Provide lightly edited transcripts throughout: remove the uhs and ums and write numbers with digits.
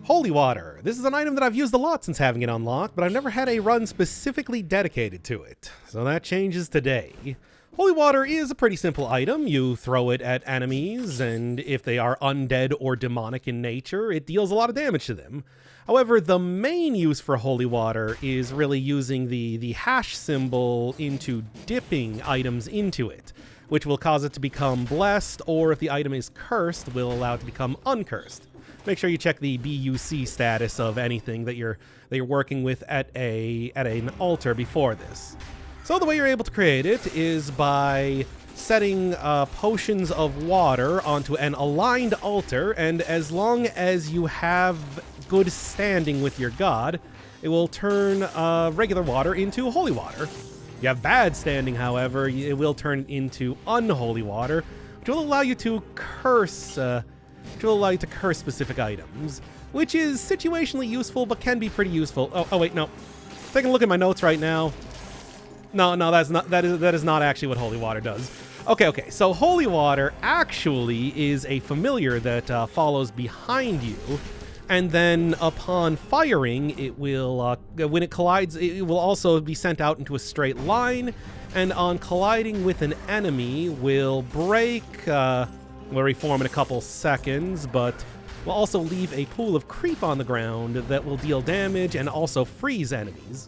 Holy water. This is an item that I've used a lot since having it unlocked, but I've never had a run specifically dedicated to it. So that changes today. Holy water is a pretty simple item. You throw it at enemies, and if they are undead or demonic in nature, it deals a lot of damage to them. However, the main use for holy water is really using the hash symbol into dipping items into it, which will cause it to become blessed, or if the item is cursed, will allow it to become uncursed. Make sure you check the BUC status of anything that you're working with at an altar before this. So the way you're able to create it is by setting potions of water onto an aligned altar, and as long as you have good standing with your god, it will turn regular water into holy water. If you have bad standing, however, it will turn into unholy water, which will allow you to curse specific items, which is situationally useful, but can be pretty useful. Oh wait, no. Taking a look at my notes right now. No, that is not actually what holy water does. Okay. So holy water actually is a familiar that follows behind you, and then upon firing, it will, when it collides, it will also be sent out into a straight line, and on colliding with an enemy, will break. Will reform in a couple seconds, but will also leave a pool of creep on the ground that will deal damage and also freeze enemies.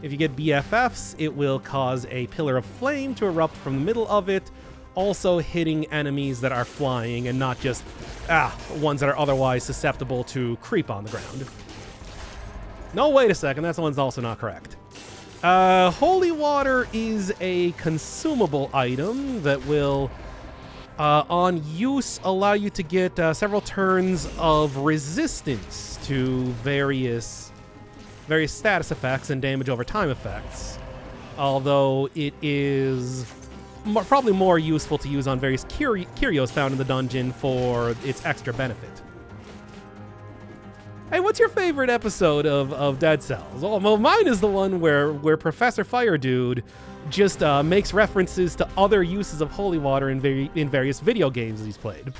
If you get BFFs, it will cause a pillar of flame to erupt from the middle of it, also hitting enemies that are flying and not just ones that are otherwise susceptible to creep on the ground. No, wait a second, that one's also not correct. Holy water is a consumable item that will on use allow you to get several turns of resistance to various status effects and damage over time effects, although it is probably more useful to use on various curios found in the dungeon for its extra benefit. Hey, what's your favorite episode of Dead Cells? Well, mine is the one where Professor Fire Dude just makes references to other uses of holy water in various video games that he's played.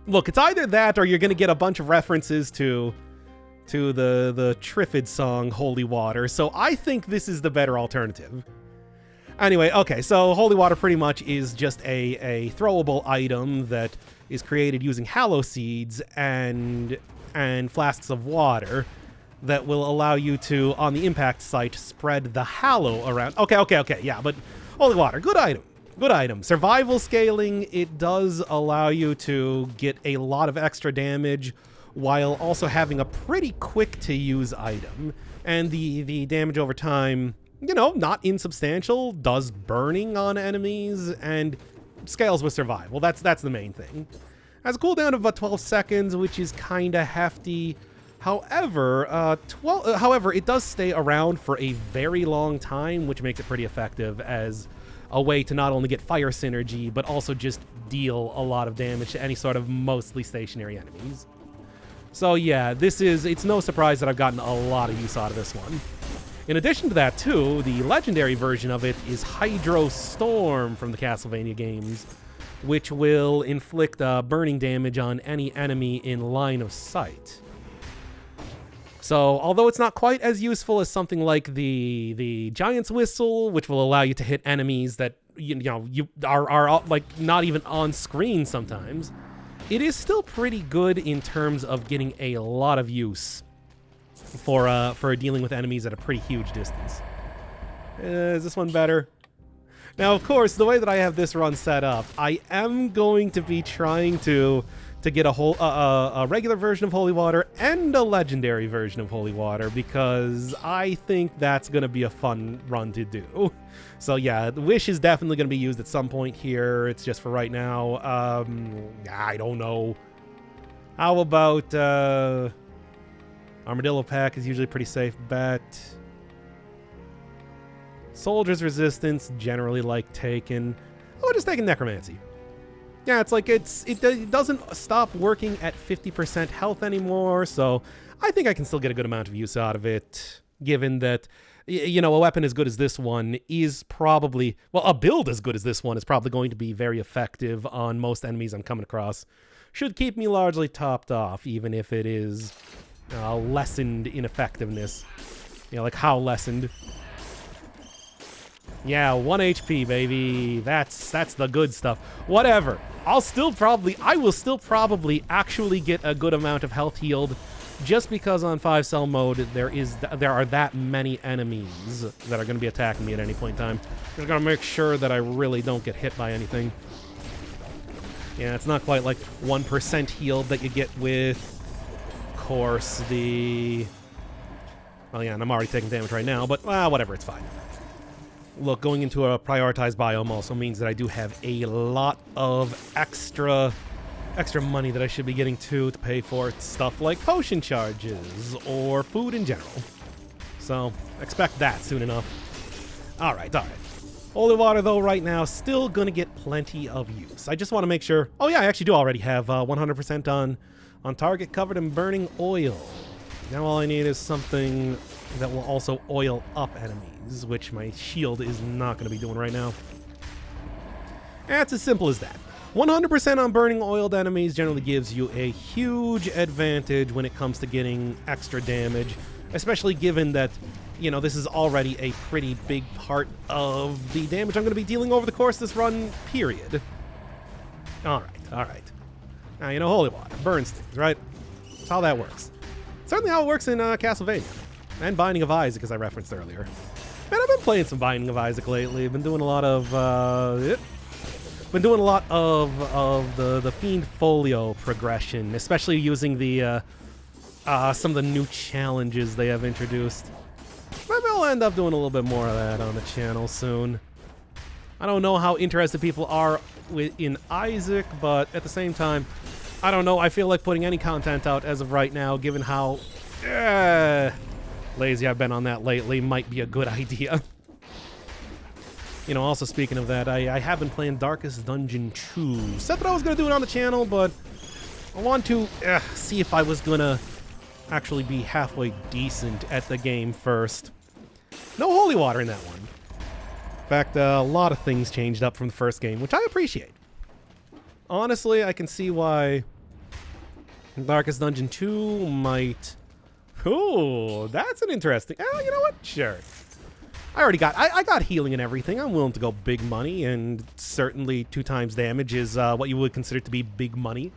Look, it's either that or you're going to get a bunch of references to the Trifid song Holy Water, so I think this is the better alternative. Anyway, okay, so holy water pretty much is just a throwable item that is created using hallow seeds and flasks of water that will allow you to, on the impact site, spread the hallow around. Okay, yeah, but holy water, good item. Survival scaling, it does allow you to get a lot of extra damage while also having a pretty quick to use item. And the damage over time, not insubstantial, does burning on enemies, and scales with survival. That's the main thing. Has a cooldown of about 12 seconds, which is kinda hefty. However, it does stay around for a very long time, which makes it pretty effective as a way to not only get fire synergy, but also just deal a lot of damage to any sort of mostly stationary enemies. So yeah, it's no surprise that I've gotten a lot of use out of this one. In addition to that, too, the legendary version of it is Hydro Storm from the Castlevania games, which will inflict burning damage on any enemy in line of sight. So, although it's not quite as useful as something like the Giant's Whistle, which will allow you to hit enemies that you are like not even on screen sometimes, it is still pretty good in terms of getting a lot of use for dealing with enemies at a pretty huge distance. Is this one better? Now, of course, the way that I have this run set up, I am going to be trying to get a regular version of Holy Water and a legendary version of Holy Water, because I think that's going to be a fun run to do. So yeah, the Wish is definitely going to be used at some point here. It's just for right now. I don't know. How about Armadillo Pack is usually a pretty safe bet. Soldier's Resistance, generally like taken. Oh, just taking Necromancy. Yeah, it's like it doesn't stop working at 50% health anymore, so I think I can still get a good amount of use out of it, given that, a weapon as good as this one is probably, a build as good as this one is probably going to be very effective on most enemies I'm coming across. should keep me largely topped off, even if it is lessened in effectiveness. You know, like how lessened. Yeah, 1 HP, baby. That's the good stuff. Whatever. I will still probably actually get a good amount of health healed, just because on 5-cell mode there are that many enemies that are going to be attacking me at any point in time. I'm going to make sure that I really don't get hit by anything. Yeah, it's not quite like 1% healed that you get with, of course, the... Well, yeah, and I'm already taking damage right now, but whatever, it's fine. Look, going into a prioritized biome also means that I do have a lot of extra money that I should be getting to pay for stuff like potion charges or food in general. So, expect that soon enough. Alright. Holy water, though, right now, still gonna get plenty of use. I just want to make sure... Oh, yeah, I actually do already have 100% on target covered in burning oil. Now all I need is something that will also oil up enemies, which my shield is not going to be doing right now. That's as simple as that. 100% on burning oiled enemies generally gives you a huge advantage when it comes to getting extra damage, especially given that, you know, this is already a pretty big part of the damage I'm going to be dealing over the course of this run, period. Alright. Now, you know, holy water burns things, right? That's how that works. Certainly how it works in Castlevania. And Binding of Isaac, as I referenced earlier. Man, I've been playing some Binding of Isaac lately. Been doing a lot of the Fiend Folio progression, especially using the some of the new challenges they have introduced. Maybe I'll end up doing a little bit more of that on the channel soon. I don't know how interested people are in Isaac, but at the same time, I don't know. I feel like putting any content out as of right now, given how lazy I've been on that lately, might be a good idea. You know, also speaking of that, I have been playing Darkest Dungeon 2. Said that I was going to do it on the channel, but I want to see if I was going to actually be halfway decent at the game first. No holy water in that one. In fact, a lot of things changed up from the first game, which I appreciate. Honestly, I can see why Darkest Dungeon 2 might... Ooh, that's an interesting... you know what? Sure. I got healing and everything. I'm willing to go big money, and certainly 2 times damage is what you would consider to be big money.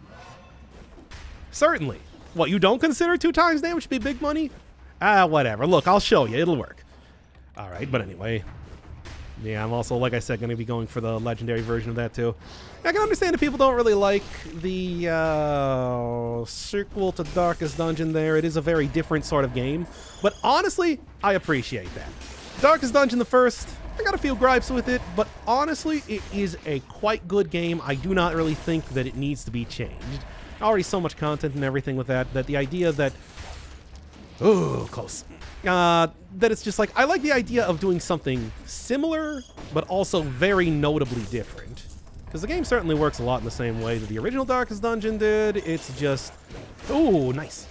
Certainly. What, you don't consider 2 times damage to be big money? Whatever. Look, I'll show you. It'll work. Alright, but anyway... Yeah, I'm also, like I said, going to be going for the legendary version of that, too. I can understand if people don't really like the sequel to Darkest Dungeon there. It is a very different sort of game. But honestly, I appreciate that. Darkest Dungeon the first, I got a few gripes with it, but honestly, it is a quite good game. I do not really think that it needs to be changed. Already so much content and everything with that the idea that... Ooh, close. That it's just like, I like the idea of doing something similar, but also very notably different. Because the game certainly works a lot in the same way that the original Darkest Dungeon did. It's just... Ooh, nice.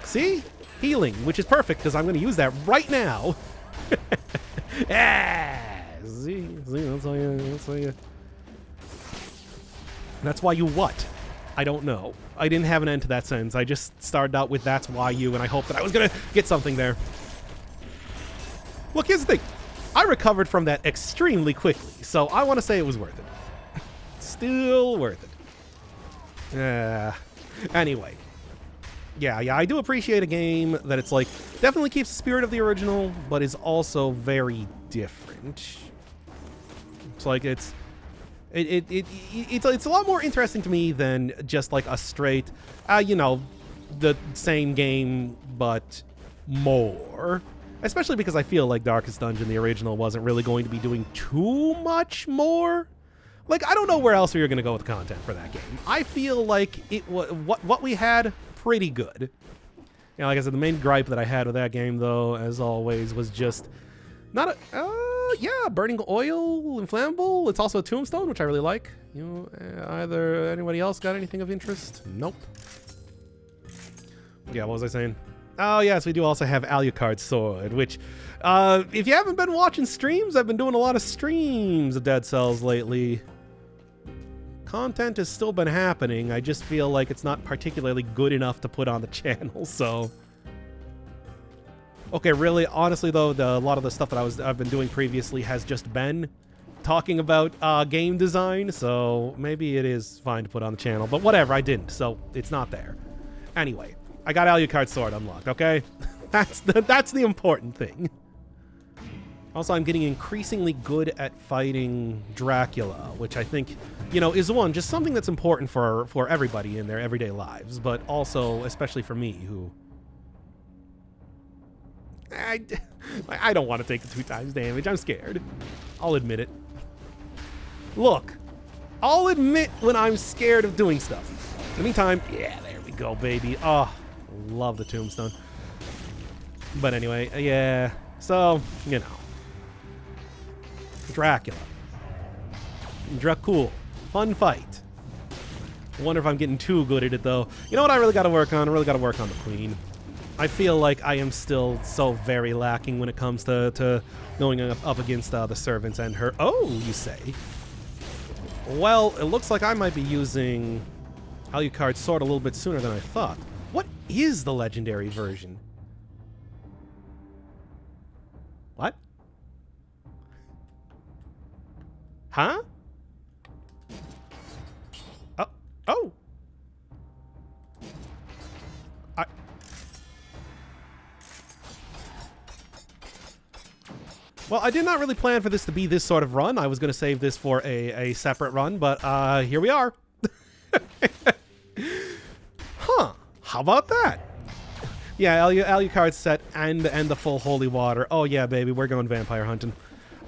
See? Healing, which is perfect, because I'm going to use that right now. See, that's how you... That's why you what? I don't know. I didn't have an end to that sentence. I just started out with that's why you, and I hoped that I was going to get something there. Look, here's the thing. I recovered from that extremely quickly, so I want to say it was worth it. Still worth it. Anyway. Yeah, I do appreciate a game that it's like, definitely keeps the spirit of the original, but is also very different. It's like, it's a lot more interesting to me than just like a straight, you know, the same game, but more. Especially because I feel like Darkest Dungeon, the original, wasn't really going to be doing too much more. Like, I don't know where else we were going to go with content for that game. I feel like it was what we had, pretty good. You know, like I said, the main gripe that I had with that game, though, as always, was just not a... yeah, burning oil, inflammable. It's also a tombstone, which I really like. You know, either anybody else got anything of interest? Nope. Yeah, what was I saying? Oh, yes, we do also have Alucard Sword, which, if you haven't been watching streams, I've been doing a lot of streams of Dead Cells lately. content has still been happening. I just feel like it's not particularly good enough to put on the channel, so... Okay, really, honestly, though, a lot of the stuff that I've been doing previously has just been talking about game design, so maybe it is fine to put on the channel. But whatever, I didn't, so it's not there. Anyway, I got Alucard's sword unlocked, okay? That's the important thing. Also, I'm getting increasingly good at fighting Dracula, which I think, you know, is one, just something that's important for everybody in their everyday lives, but also, especially for me, who... I don't want to take the 2 times damage. I'm scared. I'll admit it. Look, I'll admit when I'm scared of doing stuff. In the meantime, yeah, there we go, baby. Oh, love the tombstone. But anyway, yeah, so, you know. Dracula. Dracula. Fun fight. I wonder if I'm getting too good at it, though. You know what I really got to work on? I really got to work on the queen. I feel like I am still so very lacking when it comes to going up against the servants and her... Oh, you say? Well, it looks like I might be using Alucard's sword a little bit sooner than I thought. What is the legendary version? What? Huh? Oh! Well, I did not really plan for this to be this sort of run. I was going to save this for a separate run, but here we are. Huh. How about that? Yeah, Alucard's set and the full holy water. Oh, yeah, baby, we're going vampire hunting.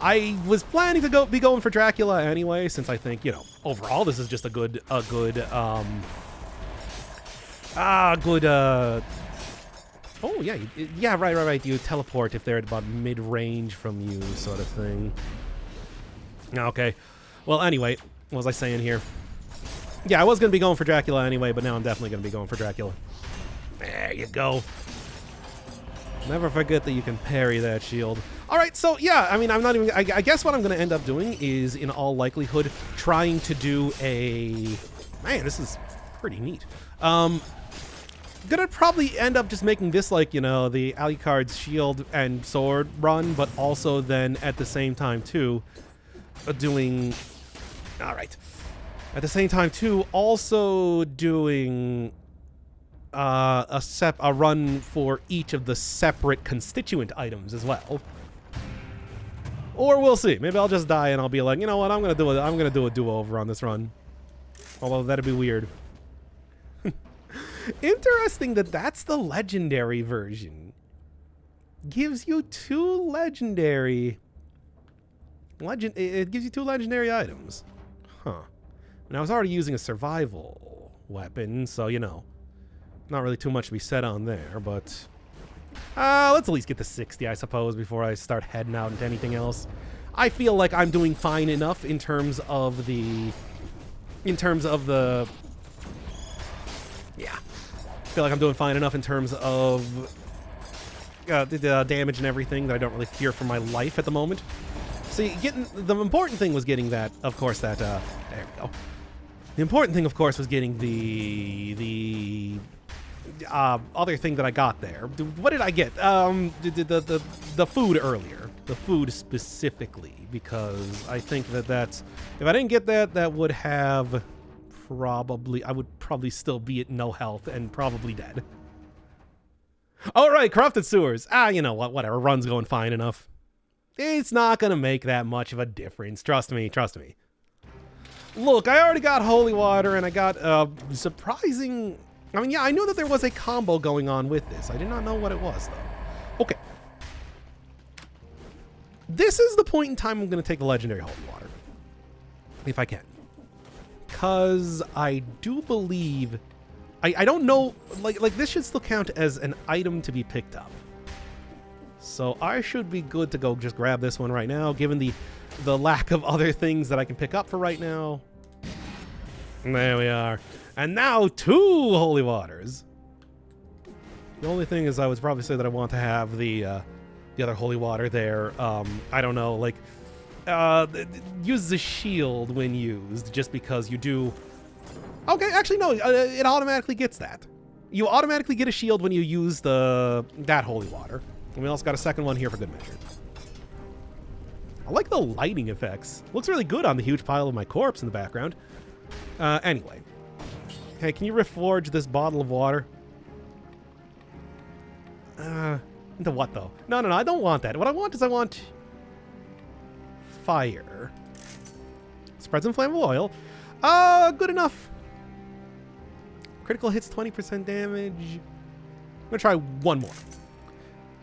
I was planning to be going for Dracula anyway, since I think, you know, overall this is just a good oh, yeah, yeah, right. You teleport if they're at about mid-range from you, sort of thing. Okay. Well, anyway, what was I saying here? Yeah, I was going to be going for Dracula anyway, but now I'm definitely going to be going for Dracula. There you go. Never forget that you can parry that shield. All right, so, yeah, I mean, I'm not even... I guess what I'm going to end up doing is, in all likelihood, trying to do a... Man, this is pretty neat. Gonna probably end up just making this like, you know, the Alucard's shield and sword run, but also then at the same time too doing... Alright. At the same time too also doing a run for each of the separate constituent items as well. Or we'll see. Maybe I'll just die and I'll be like, you know what, I'm gonna do a do-over on this run. Although that'd be weird. Interesting that that's the legendary version. Gives you 2 legendary... It gives you 2 legendary items. Huh. And I was already using a survival weapon, so, you know, not really too much to be said on there, but... let's at least get to 60, I suppose, before I start heading out into anything else. I feel like I'm doing fine enough in terms of the... Yeah. I feel like I'm doing fine enough in terms of the damage and everything that I don't really fear for my life at the moment. See, the important thing was getting that, of course, that, there we go. The important thing, of course, was getting the other thing that I got there. What did I get? The food earlier. The food specifically, because I think that's... If I didn't get that, that would have... I would probably still be at no health and probably dead. All right, corrupted sewers. You know what? Whatever. Run's going fine enough. It's not going to make that much of a difference. Trust me. Trust me. Look, I already got holy water and I got surprising... I mean, yeah, I knew that there was a combo going on with this. I did not know what it was, though. Okay. This is the point in time I'm going to take the legendary holy water. If I can. Because I do believe... I don't know... Like this should still count as an item to be picked up. So I should be good to go just grab this one right now, given the lack of other things that I can pick up for right now. There we are. And now 2 holy waters. The only thing is I would probably say that I want to have the other holy water there. I don't know, like... uses a shield when used, just because you do... Okay, actually, no, it automatically gets that. You automatically get a shield when you use that holy water. And we also got a second one here for good measure. I like the lighting effects. Looks really good on the huge pile of my corpse in the background. Anyway. Hey, can you reforge this bottle of water? Into what, though? No, I don't want that. What I want is fire. Spreads inflammable oil. Good enough. Critical hits 20% damage. I'm gonna try one more.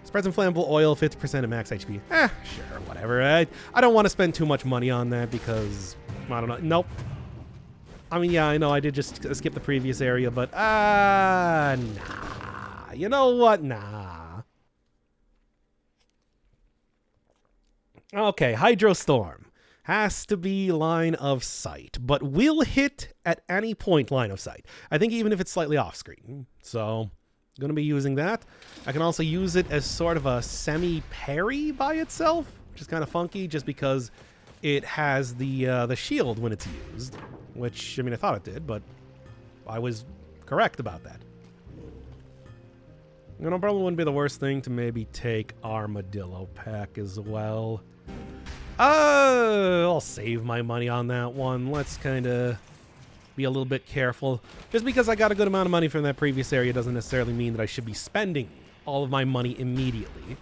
Spreads inflammable oil, 50% of max HP. Sure, whatever. I don't want to spend too much money on that because, I don't know. Nope. I mean, yeah, I know I did just skip the previous area, but, nah. You know what? Nah. Okay, Hydro Storm. Has to be line of sight, but will hit at any point line of sight. I think even if it's slightly off screen. So, I'm going to be using that. I can also use it as sort of a semi-parry by itself, which is kind of funky just because it has the shield when it's used, which, I mean, I thought it did, but I was correct about that. You know, probably wouldn't be the worst thing to maybe take Armadillo Pack as well. I'll save my money on that one. Let's kind of be a little bit careful. Just because I got a good amount of money from that previous area doesn't necessarily mean that I should be spending all of my money immediately.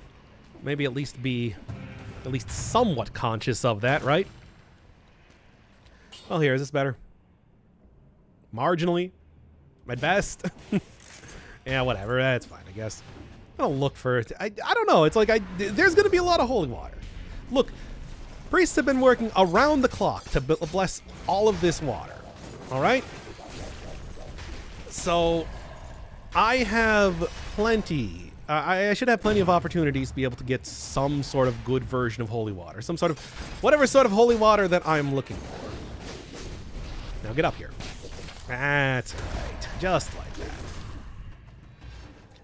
Maybe at least be somewhat conscious of that, right? Well, here, is this better? Marginally. At best. Yeah, whatever. That's fine, I guess. I don't look for it. I don't know. It's like there's going to be a lot of holy water. Look, priests have been working around the clock to bless all of this water. All right? So, I have plenty. I should have plenty of opportunities to be able to get some sort of good version of holy water. Some sort of, whatever sort of holy water that I'm looking for. Now get up here. That's right. Just like that.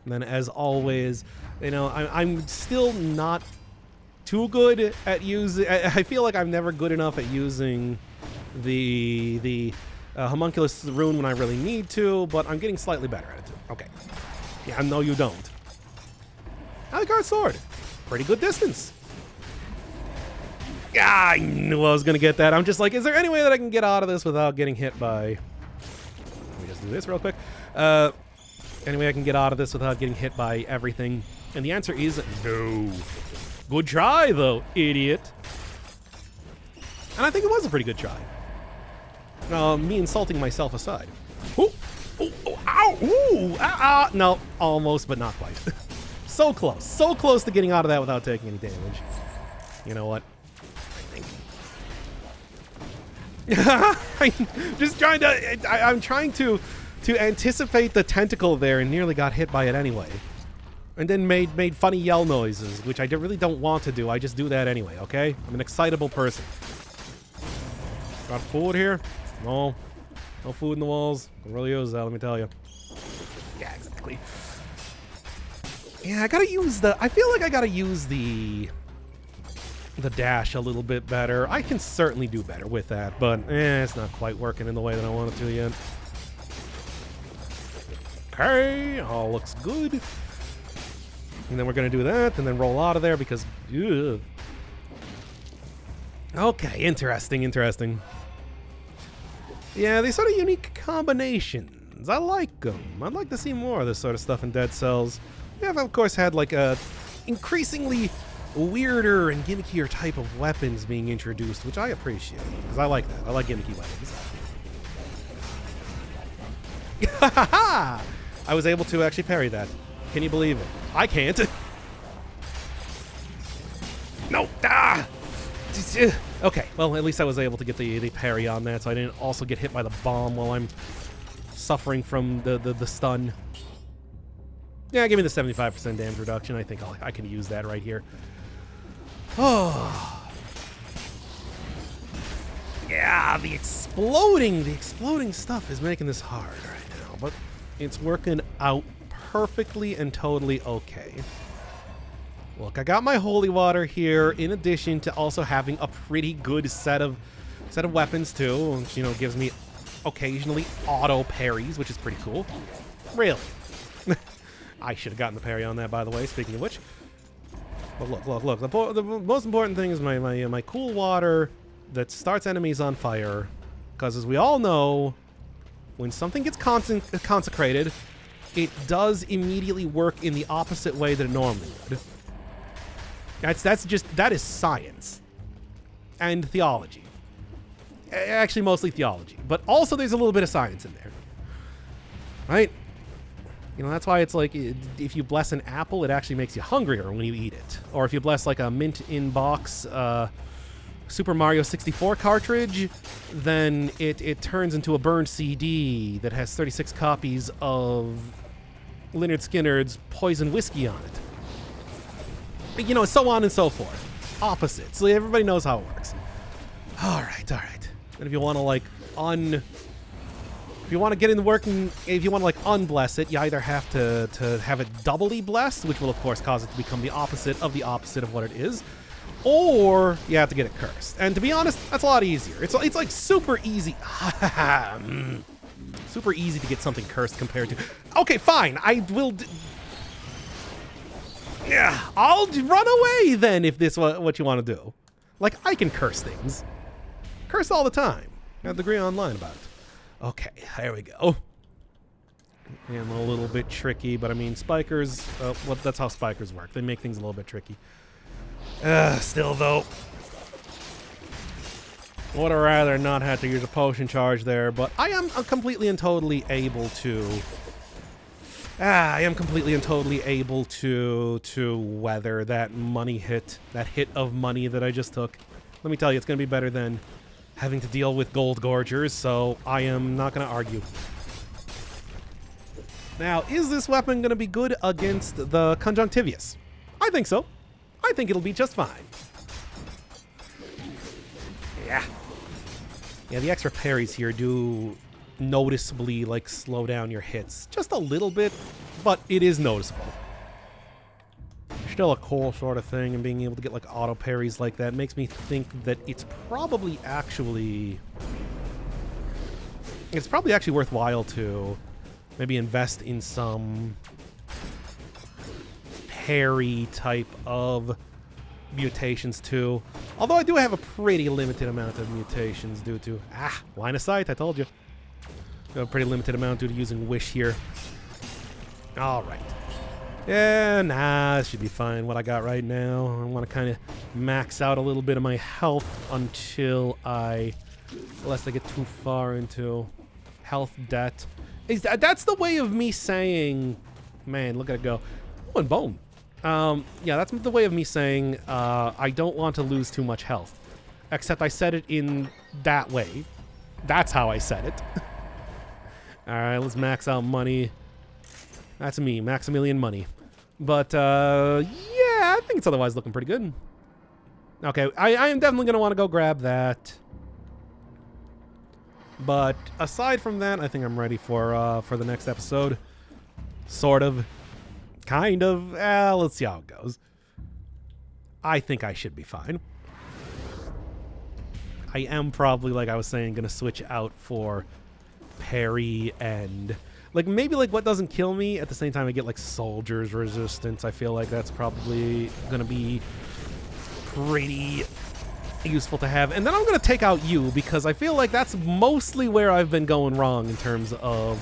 And then, as always, you know, I'm still not too good at using... I feel like I'm never good enough at using the homunculus rune when I really need to, but I'm getting slightly better at it. Okay. Yeah, no, you don't. Alucard sword. Pretty good distance. Yeah, I knew I was going to get that. I'm just like, is there any way that I can get out of this without getting hit by... Let me just do this real quick. Any way I can get out of this without getting hit by everything? And the answer is no. Good try, though, idiot. And I think it was a pretty good try. Me insulting myself aside. Ooh, ooh, ooh, ow, ooh, no, almost, but not quite. So close to getting out of that without taking any damage. You know what? I'm trying to anticipate the tentacle there and nearly got hit by it anyway. And then made funny yell noises, which I really don't want to do. I just do that anyway, okay? I'm an excitable person. Got food here? No. No food in the walls. Don't really use that, let me tell you. Yeah, exactly. Yeah, I gotta use I feel like I gotta use the dash a little bit better. I can certainly do better with that, but it's not quite working in the way that I want it to yet. Okay, all looks good. And then we're going to do that, and then roll out of there because... Ugh. Okay, interesting. Yeah, these sort of unique combinations. I like them. I'd like to see more of this sort of stuff in Dead Cells. We have, of course, had like a increasingly weirder and gimmickier type of weapons being introduced, which I appreciate, because I like that. I like gimmicky weapons. I was able to actually parry that. Can you believe it? I can't. No. Okay, well, at least I was able to get the parry on that, so I didn't also get hit by the bomb while I'm suffering from the stun. Yeah, give me the 75% damage reduction. I think I can use that right here. Oh. Yeah, the exploding stuff is making this hard right now, but it's working out perfectly and totally okay. Look, I got my holy water here in addition to also having a pretty good set of weapons too, which, you know, gives me occasionally auto parries, which is pretty cool. Really. I should have gotten the parry on that, by the way, speaking of which. But look. The most important thing is my cool water that starts enemies on fire. Because as we all know, when something gets consecrated, it does immediately work in the opposite way that it normally would. That is science. And theology. Actually, mostly theology. But also there's a little bit of science in there. Right? You know, that's why it's like, if you bless an apple, it actually makes you hungrier when you eat it. Or if you bless like a mint-in-box Super Mario 64 cartridge, then it turns into a burned CD that has 36 copies of Lynyrd Skynyrd's Poison Whiskey on it. You know, so on and so forth. Opposites. So everybody knows how it works. All right. And if you want to like if you want to get in the working, if you want to like unbless it, you either have to have it doubly blessed, which will of course cause it to become the opposite of what it is, or you have to get it cursed. And to be honest, that's a lot easier. It's like super easy. Super easy to get something cursed compared to... Okay, fine. I will... Yeah, I'll run away then if this is what you want to do. Like, I can curse things. Curse all the time. I have the degree online about it. Okay, there we go. And a little bit tricky, but I mean, spikers, well, that's how spikers work. They make things a little bit tricky. Still, though, would have rather not have to use a potion charge there, but I am completely and totally able to... I am completely and totally able to weather that money hit, that hit of money that I just took. Let me tell you, it's going to be better than having to deal with gold gorgers, so I am not going to argue. Now, is this weapon going to be good against the Conjunctivius? I think so. I think it'll be just fine. Yeah. Yeah, the extra parries here do noticeably, like, slow down your hits. Just a little bit, but it is noticeable. Still a cool sort of thing, and being able to get, like, auto parries like that makes me think that it's probably actually worthwhile to maybe invest in some parry type of mutations too. Although I do have a pretty limited amount of mutations due to... line of sight, I told you. I have a pretty limited amount due to using Wish here. Alright. Yeah, nah, this should be fine. What I got right now, I want to kind of max out a little bit of my health unless I get too far into health debt. That's the way of me saying, man, look at it go. Oh, and bone. Yeah, that's the way of me saying I don't want to lose too much health. Except I said it in that way. That's how I said it. Alright, let's max out money. That's me, Maximilian Money. But, yeah, I think it's otherwise looking pretty good. Okay, I am definitely going to want to go grab that. But aside from that, I think I'm ready for the next episode. Sort of. Kind of. Let's see how it goes. I think I should be fine. I am probably, like I was saying, going to switch out for parry and... like, maybe, like, what doesn't kill me, at the same time I get, like, soldier's resistance. I feel like that's probably going to be pretty useful to have. And then I'm going to take out you, because I feel like that's mostly where I've been going wrong in terms of...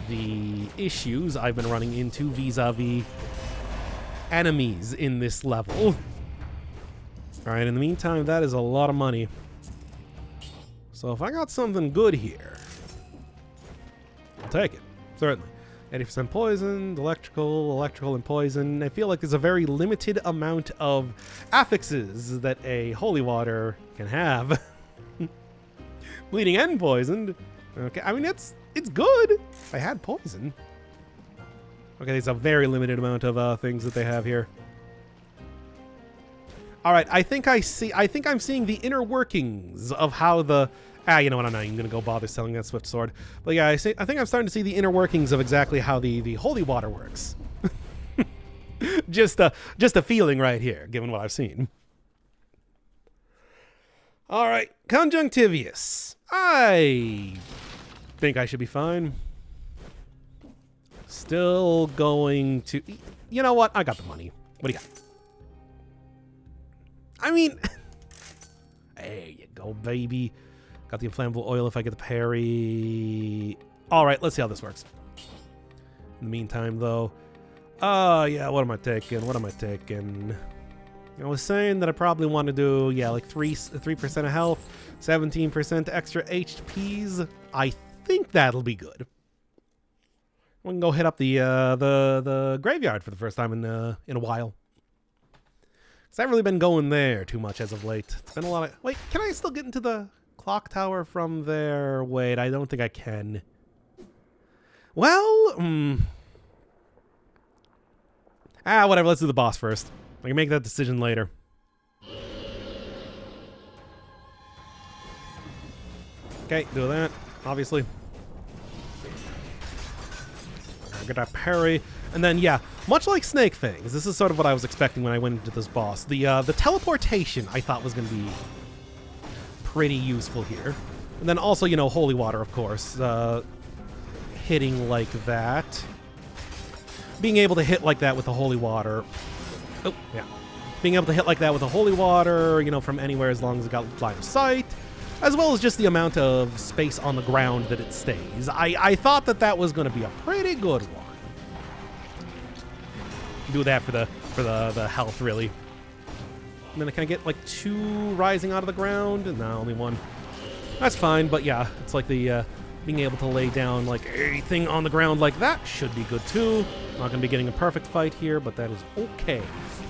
the issues I've been running into vis-a-vis enemies in this level. Alright, in the meantime, that is a lot of money. So if I got something good here, I'll take it, certainly. 80% poisoned, electrical, and poison. I feel like there's a very limited amount of affixes that a holy water can have. Bleeding and poisoned. Okay, I mean, it's good. I had poison. Okay, there's a very limited amount of things that they have here. All right, I think I'm seeing the inner workings of how the Ah, you know what? I'm not even going to go bother selling that Swift Sword. But yeah, I think I'm starting to see the inner workings of exactly how the holy water works. just a feeling right here, given what I've seen. All right, Conjunctivius. I think I should be fine. Still going to... You know what? I got the money. What do you got? I mean... There you go, baby. Got the inflammable oil if I get the parry. All right, let's see how this works. In the meantime, though... yeah, what am I taking? What am I taking? I was saying that I probably want to do, yeah, like 3% of health, 17% extra HPs. I think that'll be good. We can go hit up the graveyard for the first time in a while. Cause I haven't really been going there too much as of late. It's been a lot of... Wait, can I still get into the clock tower from there? Wait, I don't think I can. Well, whatever. Let's do the boss first. I can make that decision later. Okay, do that, obviously. Get that parry. And then, yeah, much like Snake Fangs, this is sort of what I was expecting when I went into this boss. The teleportation I thought was going to be pretty useful here. And then also, you know, Holy Water, of course. Hitting like that. Being able to hit like that with the Holy Water. Oh, yeah. Being able to hit like that with the Holy Water, you know, from anywhere as long as it got line of sight. As well as just the amount of space on the ground that it stays. I thought that was going to be a pretty good one. Do that for the health, really. And then can I get like 2 rising out of the ground? No, only 1. That's fine, but yeah, it's like the being able to lay down like anything on the ground like that should be good too. Not going to be getting a perfect fight here, but that is okay.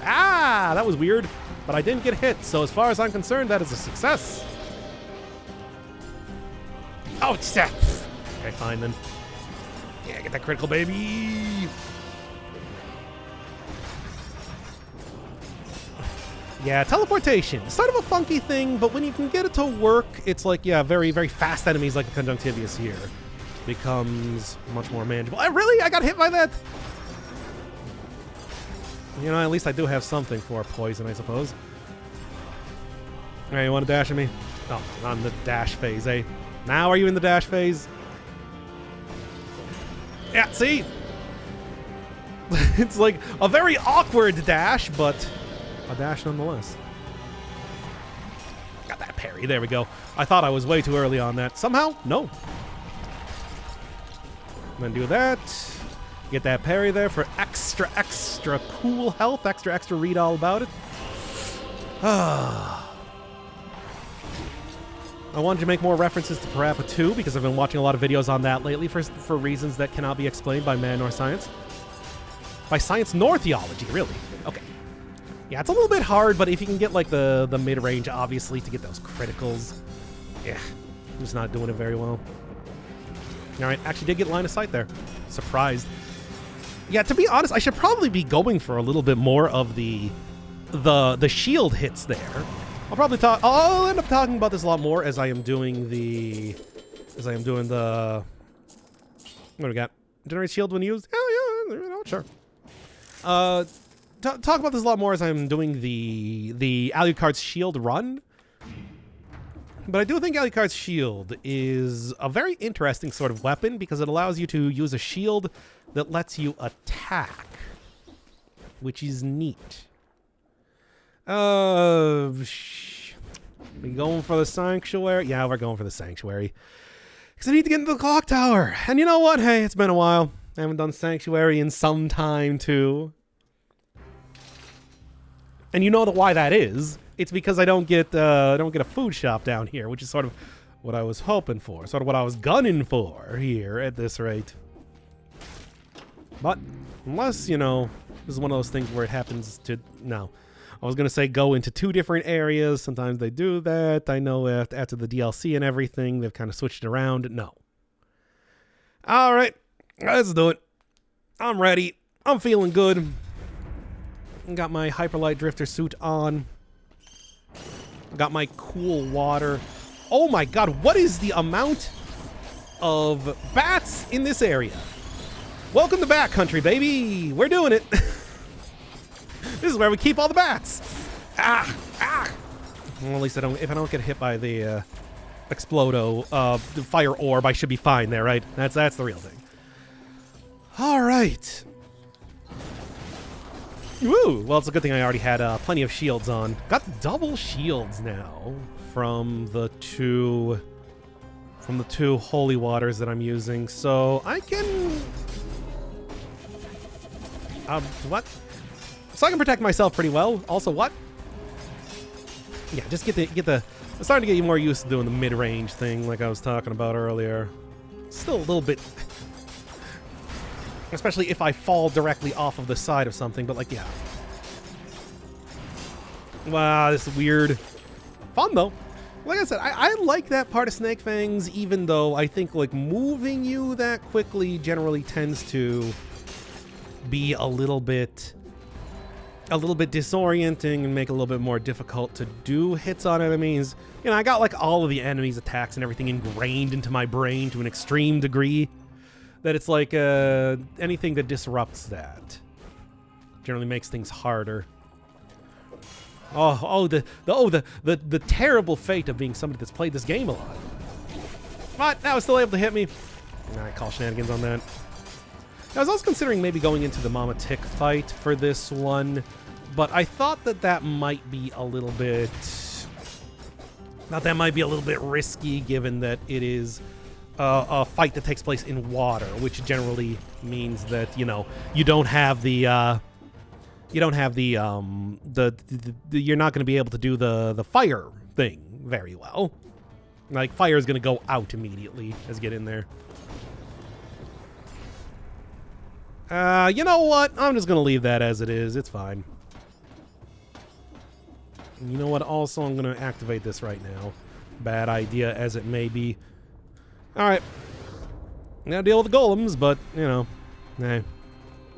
Ah, that was weird, but I didn't get hit, so as far as I'm concerned, that is a success. Oh, it's okay, fine then. Yeah, get that critical, baby. Yeah, teleportation. It's sort of a funky thing, but when you can get it to work, it's like, yeah, very, very fast enemies like the Conjunctivius here becomes much more manageable. Really? I got hit by that? You know, at least I do have something for poison, I suppose. All right, you want to dash at me? Oh, not in the dash phase, eh? Now are you in the dash phase? Yeah, see? It's like a very awkward dash, but a dash nonetheless. Got that parry. There we go. I thought I was way too early on that. Somehow, no. And then do that. Get that parry there for extra cool health. Extra read all about it. I wanted to make more references to Parappa 2 because I've been watching a lot of videos on that lately for reasons that cannot be explained by man nor science. By science nor theology, really. Okay. Yeah, it's a little bit hard, but if you can get like the mid-range, obviously, to get those criticals. Yeah, I'm just not doing it very well. All right, actually did get line of sight there. Surprised. Yeah, to be honest, I should probably be going for a little bit more of the shield hits there. I'll end up talking about this a lot more as I am doing the... What do we got? Generate shield when used? Oh, yeah, you know, sure. Talk about this a lot more as I'm doing the Alucard's shield run. But I do think Alucard's shield is a very interesting sort of weapon because it allows you to use a shield that lets you attack, which is neat. We going for the sanctuary? Yeah, we're going for the sanctuary. Because I need to get into the clock tower. And you know what? Hey, it's been a while. I haven't done sanctuary in some time, too. And you know why that is. It's because I don't get a food shop down here, which is sort of what I was hoping for. Sort of what I was gunning for here at this rate. But unless, you know, this is one of those things where it happens to... No. I was going to say go into 2 different areas. Sometimes they do that. I know after the DLC and everything, they've kind of switched it around. No. All right. Let's do it. I'm ready. I'm feeling good. Got my Hyperlight Drifter suit on. Got my cool water. Oh my god, what is the amount of bats in this area? Welcome to Bat Country, baby. We're doing it. This is where we keep all the bats. Well, at least if I don't get hit by the Explodo, the fire orb, I should be fine there, right? That's the real thing. All right. Woo! Well, it's a good thing I already had plenty of shields on. Got double shields now from the two holy waters that I'm using, so I can what? So I can protect myself pretty well. Also, what? Yeah, just get the. I'm starting to get you more used to doing the mid-range thing, like I was talking about earlier. Still a little bit, especially if I fall directly off of the side of something. But like, yeah. Wow, this is weird. Fun though. Like I said, I like that part of Snake Fangs, even though I think like moving you that quickly generally tends to be a little bit disorienting and make it a little bit more difficult to do hits on enemies. You know, I got like all of the enemies' attacks and everything ingrained into my brain to an extreme degree that it's like anything that disrupts that generally makes things harder. The terrible fate of being somebody that's played this game a lot. But now it's still able to hit me. I call shenanigans on that. I was also considering maybe going into the Mama Tick fight for this one, but I thought that might be a little bit... risky, given that it is a fight that takes place in water, which generally means that, you know, you don't have the... you're not going to be able to do the fire thing very well. Like, fire is going to go out immediately as you get in there. You know what? I'm just going to leave that as it is. It's fine. And you know what? Also, I'm going to activate this right now. Bad idea as it may be. Alright. I'm going to deal with the golems, but, you know. One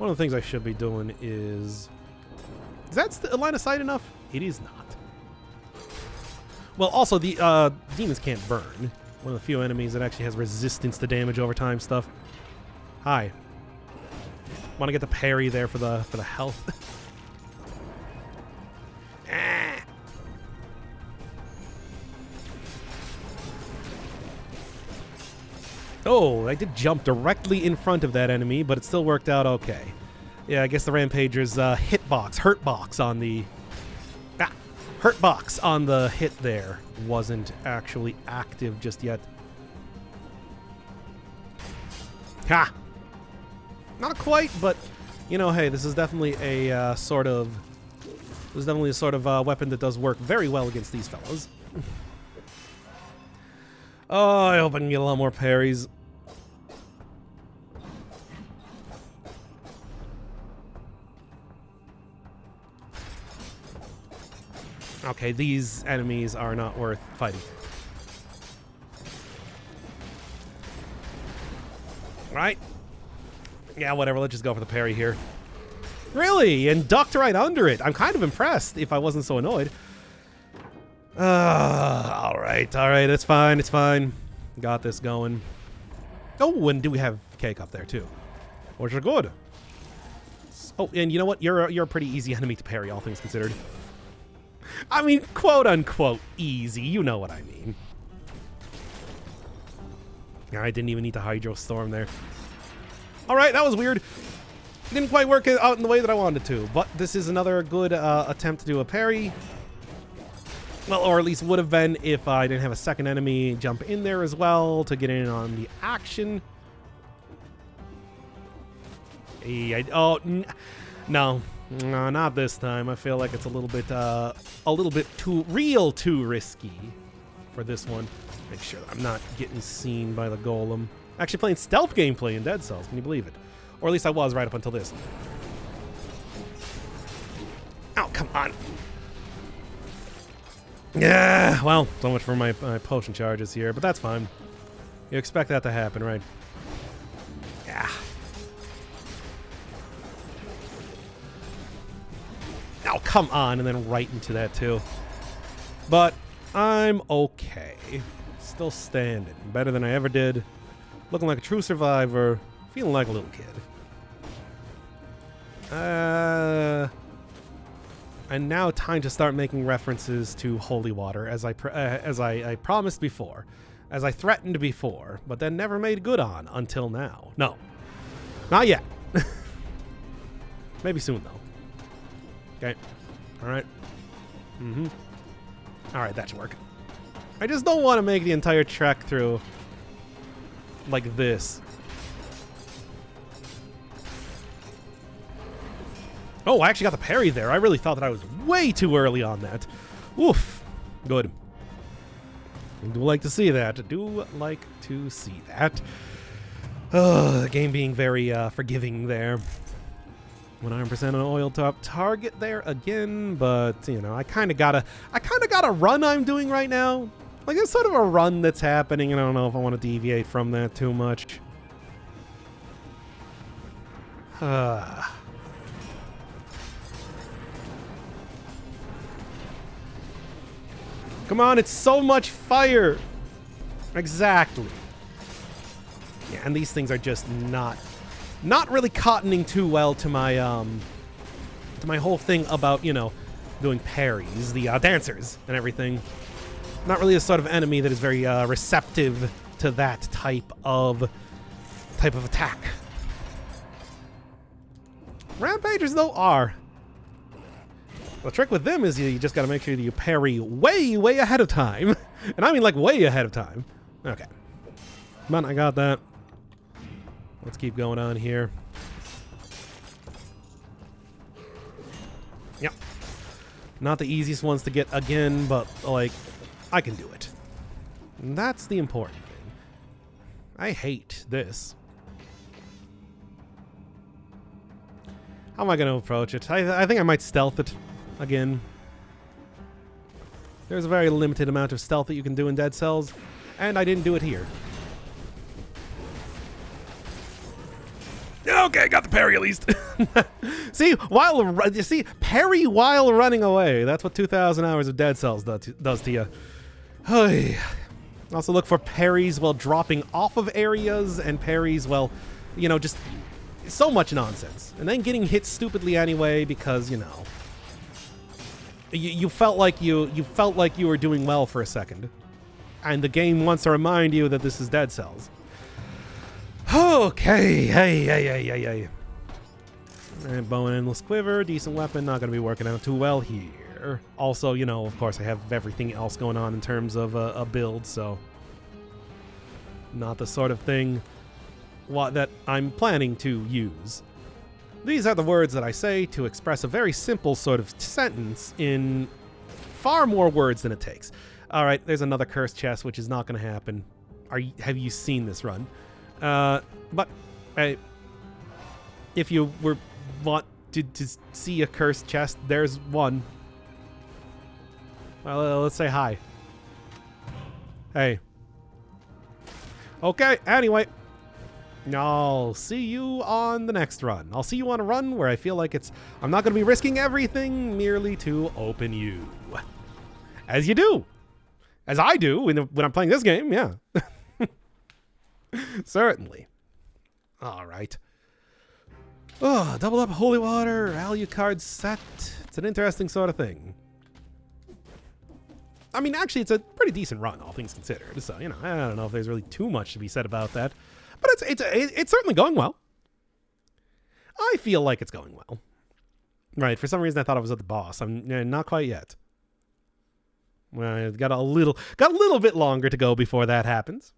of the things I should be doing is... Is that a line of sight enough? It is not. Well, also, the demons can't burn. One of the few enemies that actually has resistance to damage over time stuff. Hi. Want to get the parry there for the health. Oh, I did jump directly in front of that enemy, but it still worked out okay. Yeah, I guess the Rampager's hurtbox on the hurtbox on the hit there wasn't actually active just yet. Ha! Not quite, but you know, hey, this is definitely a sort of weapon that does work very well against these fellows. Oh, I hope I can get a lot more parries. Okay, these enemies are not worth fighting. Right? Yeah, whatever. Let's just go for the parry here. Really? And ducked right under it. I'm kind of impressed if I wasn't so annoyed. Alright. It's fine. It's fine. Got this going. Oh, and do we have cake up there too? Which are good. Oh, and you know what? You're a pretty easy enemy to parry, all things considered. I mean, quote-unquote easy. You know what I mean. I didn't even need to Hydro Storm there. Alright, that was weird. Didn't quite work out in the way that I wanted to, but this is another good attempt to do a parry. Well, or at least would have been if I didn't have a second enemy jump in there as well to get in on the action. Hey, no, not this time. I feel like it's a little bit too risky for this one. Make sure that I'm not getting seen by the golem. Actually playing stealth gameplay in Dead Cells. Can you believe it? Or at least I was right up until this. Oh, come on. Yeah, well, so much for my potion charges here, but that's fine. You expect that to happen, right? Yeah. Oh, come on, and then right into that too. But I'm okay. Still standing. Better than I ever did. Looking like a true survivor. Feeling like a little kid. And now time to start making references to holy water, as I promised before. As I threatened before, but then never made good on until now. No. Not yet. Maybe soon, though. Okay. Alright. Alright, that should work. I just don't want to make the entire trek through like this. Oh, I actually got the parry there. I really thought that I was way too early on that. Oof. Good. I do like to see that. I do like to see that. The game being very forgiving there. 100% on oil top target there again, but you know, I kind of got a run I'm doing right now. Like, it's sort of a run that's happening, and I don't know if I want to deviate from that too much. Come on, it's so much fire. Exactly. Yeah, and these things are just not really cottoning too well to my whole thing about, you know, doing parries, the dancers and everything. Not really a sort of enemy that is very receptive to that type of attack. Rampagers, though, are. The trick with them is you just got to make sure that you parry way ahead of time. And I mean, like, way ahead of time. Okay. Come on, I got that. Let's keep going on here. Yep. Not the easiest ones to get again, but, like, I can do it. And that's the important thing. I hate this. How am I going to approach it? I think I might stealth it again. There's a very limited amount of stealth that you can do in Dead Cells, and I didn't do it here. Okay, got the parry at least. See, parry while running away. That's what 2,000 hours of Dead Cells does to you. Also look for parries while dropping off of areas, and parries, well, you know, just so much nonsense. And then getting hit stupidly anyway because, you know, you felt like you were doing well for a second. And the game wants to remind you that this is Dead Cells. Okay, hey. And bow and endless quiver, decent weapon, not going to be working out too well here. Also, you know, of course, I have everything else going on in terms of a build, so not the sort of thing that I'm planning to use. These are the words that I say to express a very simple sort of sentence in far more words than it takes. All right, there's another cursed chest, which is not going to happen. Have you seen this run? But if you want to see a cursed chest, there's one. Well, let's say hi. Hey. Okay, anyway. I'll see you on the next run. I'll see you on a run where I feel like I'm not going to be risking everything merely to open you. As you do. As I do when I'm playing this game, yeah. Certainly. All right. Oh, double up holy water, Alucard set. It's an interesting sort of thing. I mean, actually, it's a pretty decent run, all things considered. So, you know, I don't know if there's really too much to be said about that. But it's certainly going well. I feel like it's going well. Right, for some reason I thought I was at the boss. I'm not quite yet. Well, I've got a little bit longer to go before that happens.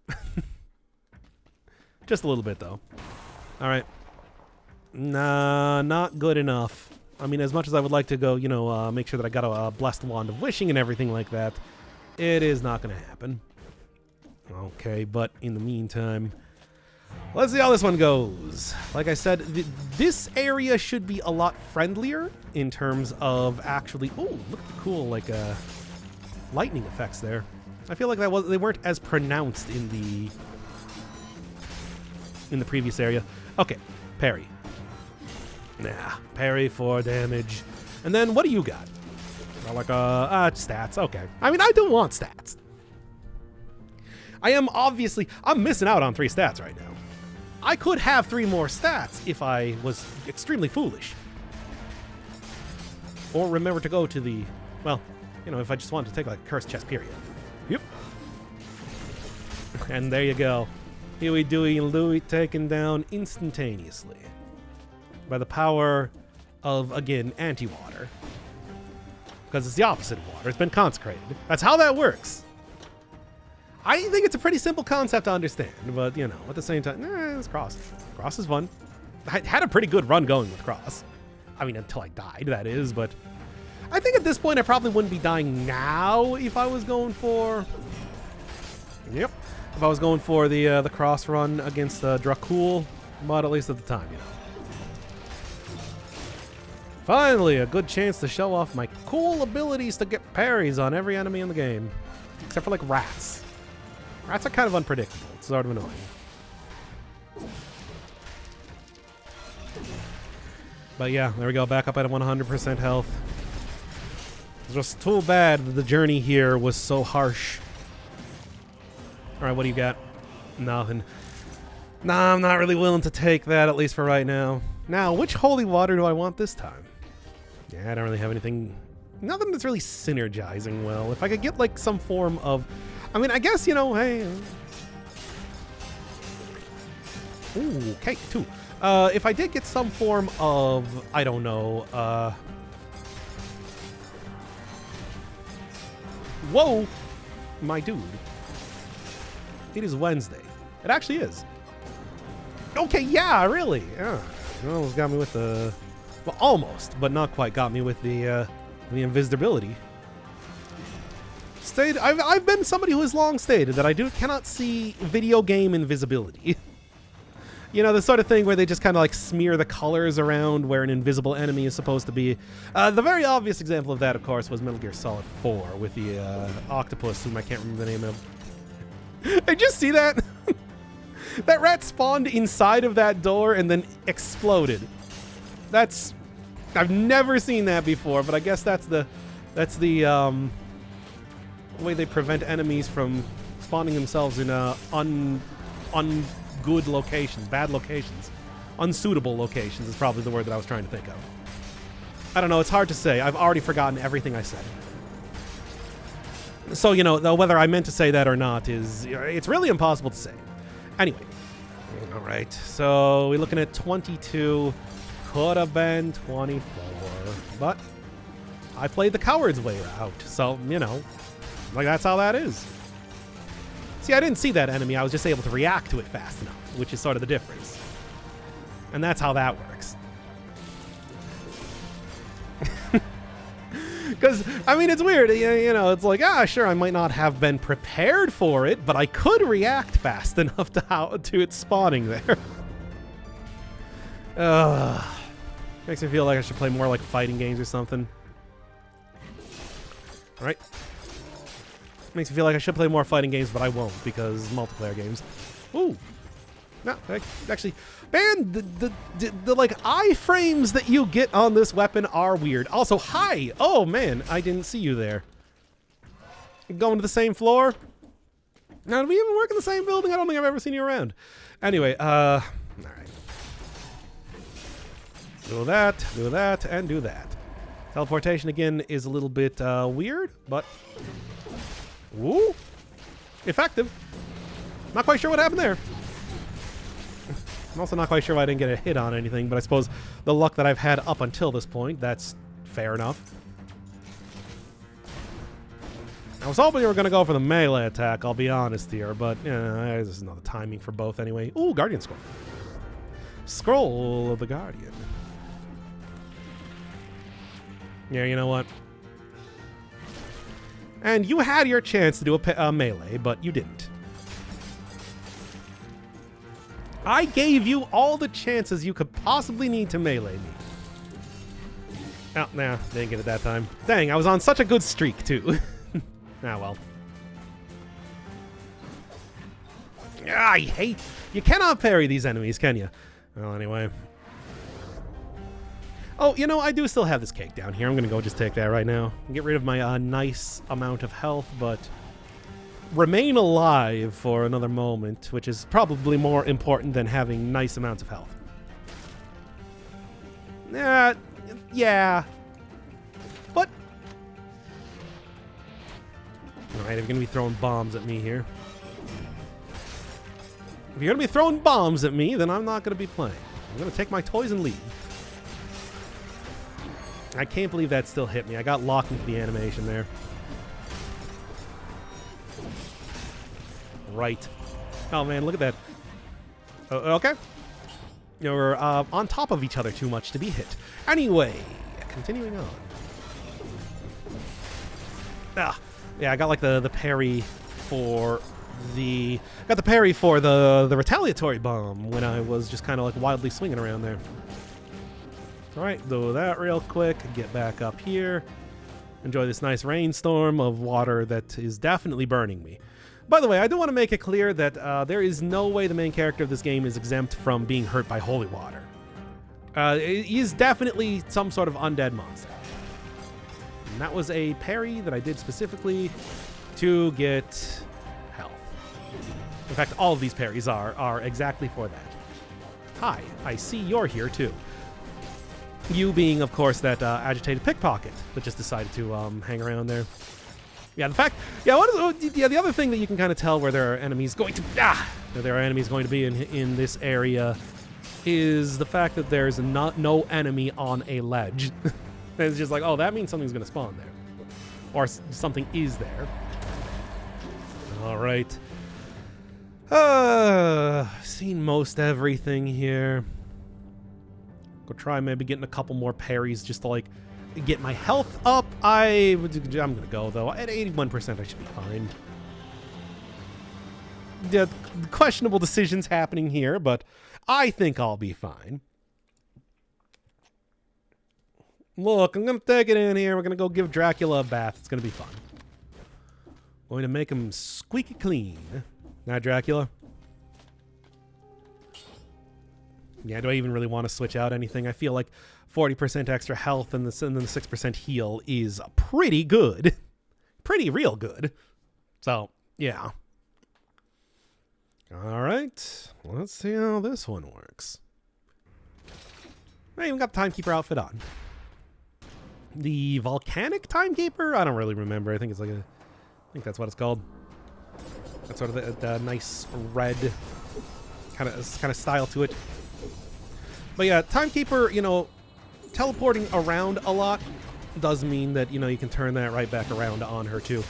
Just a little bit, though. All right. Nah, not good enough. I mean, as much as I would like to go, you know, make sure that I got a blessed wand of wishing and everything like that, it is not going to happen. Okay, but in the meantime, let's see how this one goes. Like I said, this area should be a lot friendlier in terms of actually... Oh, look at the cool, like, lightning effects there. I feel like they weren't as pronounced in the previous area. Okay, parry. Nah, parry for damage. And then what do you got? Or like stats. Okay. I mean, I do want stats. I'm missing out on 3 stats right now. I could have 3 more stats if I was extremely foolish. Or remember to go to the, well, you know, if I just wanted to take like a cursed chest, period. Yep. And there you go. Huey, Dewey, and Louie taken down instantaneously. By the power of, again, anti-water. Because it's the opposite of water. It's been consecrated. That's how that works. I think it's a pretty simple concept to understand, but, you know, at the same time, it's Cross. Cross is fun. I had a pretty good run going with Cross. I mean, until I died, that is, but I think at this point I probably wouldn't be dying now if I was going for... Yep. If I was going for the Cross run against Dracula, but at least at the time, you know. Finally, a good chance to show off my cool abilities to get parries on every enemy in the game. Except for, like, rats. Rats are kind of unpredictable. It's sort of annoying. But yeah, there we go. Back up at 100% health. It's just too bad that the journey here was so harsh. Alright, what do you got? Nothing. Nah, I'm not really willing to take that, at least for right now. Now, which holy water do I want this time? Yeah, I don't really have anything... Nothing that's really synergizing well. If I could get, like, some form of... I mean, I guess, you know, hey... Ooh, cake, too. If I did get some form of... I don't know, Whoa! My dude. It is Wednesday. It actually is. Okay, yeah, really. Yeah. You almost got me with the... Well, almost, but not quite got me with the invisibility. I've been somebody who has long stated that I cannot see video game invisibility. You know, the sort of thing where they just kind of like smear the colors around where an invisible enemy is supposed to be. The very obvious example of that, of course, was Metal Gear Solid 4 with the octopus, whom I can't remember the name of. Did you see that? That rat spawned inside of that door and then exploded. That's... I've never seen that before, but I guess that's the way they prevent enemies from spawning themselves in good locations, bad locations. Unsuitable locations is probably the word that I was trying to think of. I don't know, it's hard to say. I've already forgotten everything I said. So, you know, whether I meant to say that or not is... It's really impossible to say. Anyway. Alright, so we're looking at 22. Could have been 24. But I played the coward's way out. So, you know, like that's how that is. See, I didn't see that enemy. I was just able to react to it fast enough, which is sort of the difference. And that's how that works. Because, I mean, it's weird. You know, it's like, sure, I might not have been prepared for it, but I could react fast enough to it spawning there. Makes me feel like I should play more like fighting games or something. Alright. Makes me feel like I should play more fighting games, but I won't because multiplayer games. Ooh. No, actually, man, the like iframes that you get on this weapon are weird. Also, hi! Oh man, I didn't see you there. Going to the same floor? Now, do we even work in the same building? I don't think I've ever seen you around. Anyway, alright. Do that, and do that. Teleportation again is a little bit weird, but... Woo! Effective. Not quite sure what happened there. I'm also not quite sure why I didn't get a hit on anything, but I suppose the luck that I've had up until this point, that's fair enough. I was hoping you were going to go for the melee attack, I'll be honest here, but this is not the timing for both anyway. Ooh, Guardian Scroll. Scroll of the Guardian. Yeah, you know what? And you had your chance to do a melee, but you didn't. I gave you all the chances you could possibly need to melee me. Oh, nah, didn't get it that time. Dang, I was on such a good streak, too. Well. I hate... You cannot parry these enemies, can you? Well, anyway. Oh, you know, I do still have this cake down here. I'm going to go just take that right now. Get rid of my nice amount of health, but remain alive for another moment, which is probably more important than having nice amounts of health. Yeah. But... Alright, I'm going to be throwing bombs at me here. If you're going to be throwing bombs at me, then I'm not going to be playing. I'm going to take my toys and leave. I can't believe that still hit me. I got locked into the animation there. Right. Oh, man, look at that. Okay. You're on top of each other too much to be hit. Anyway, continuing on. Yeah, I got like the parry for the... Got the parry for the retaliatory bomb when I was just kind of like wildly swinging around there. Alright, do that real quick. Get back up here. Enjoy this nice rainstorm of water that is definitely burning me. By the way, I do want to make it clear that there is no way the main character of this game is exempt from being hurt by holy water. He's definitely some sort of undead monster. And that was a parry that I did specifically to get health. In fact, all of these parries are exactly for that. Hi, I see you're here too. You being, of course, that agitated pickpocket that just decided to hang around there. Yeah, the fact... Yeah, the other thing that you can kind of tell where there are enemies going to... there are enemies going to be in this area is the fact that there's no enemy on a ledge. It's just like, oh, that means something's going to spawn there. Or something is there. All right. Seen most everything here. Go try maybe getting a couple more parries just to, like, get my health up. I'm going to go, though. At 81%, I should be fine. Yeah, questionable decisions happening here, but I think I'll be fine. Look, I'm going to take it in here. We're going to go give Dracula a bath. It's going to be fun. Going to make him squeaky clean. Now, Dracula. Yeah, do I even really want to switch out anything? I feel like 40% extra health and then the 6% heal is pretty good. Pretty real good. So, yeah. All right. Let's see how this one works. I even got the Timekeeper outfit on. The Volcanic Timekeeper? I don't really remember. I think it's like I think that's what it's called. That's sort of the nice red kind of style to it. But yeah, Timekeeper, you know, teleporting around a lot does mean that, you know, you can turn that right back around on her too.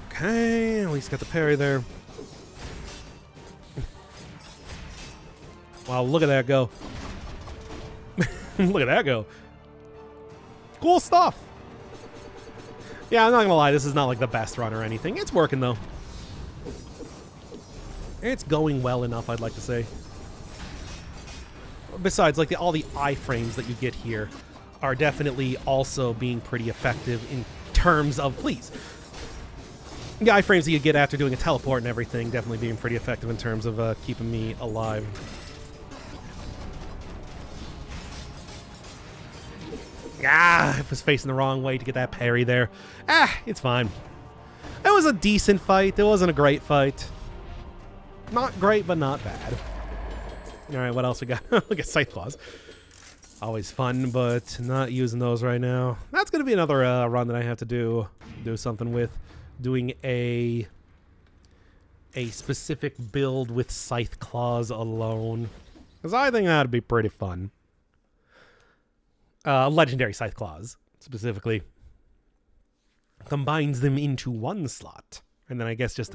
Okay, at least got the parry there. Wow, look at that go. Look at that go. Cool stuff. Yeah, I'm not gonna lie, this is not like the best run or anything. It's working though. It's going well enough, I'd like to say. Besides, like all the iframes that you get here are definitely also being pretty effective in terms of, please. The iframes that you get after doing a teleport and everything definitely being pretty effective in terms of keeping me alive. I was facing the wrong way to get that parry there. It's fine. It was a decent fight. It wasn't a great fight. Not great, but not bad. All right, what else we got? Look at Scythe Claws. Always fun, but not using those right now. That's going to be another run that I have to do something with. Doing a specific build with Scythe Claws alone. Because I think that'd be pretty fun. Legendary Scythe Claws, specifically. Combines them into one slot. And then I guess just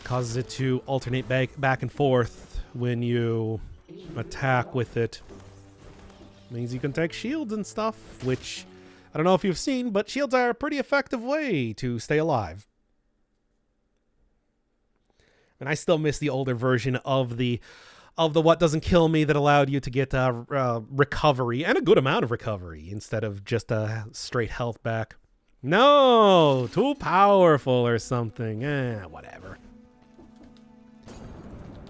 causes it to alternate back and forth when you attack with it. Means you can take shields and stuff, which I don't know if you've seen, but shields are a pretty effective way to stay alive. And I still miss the older version of the what doesn't kill me that allowed you to get recovery, and a good amount of recovery, instead of just a straight health back. No! Too powerful or something. Whatever.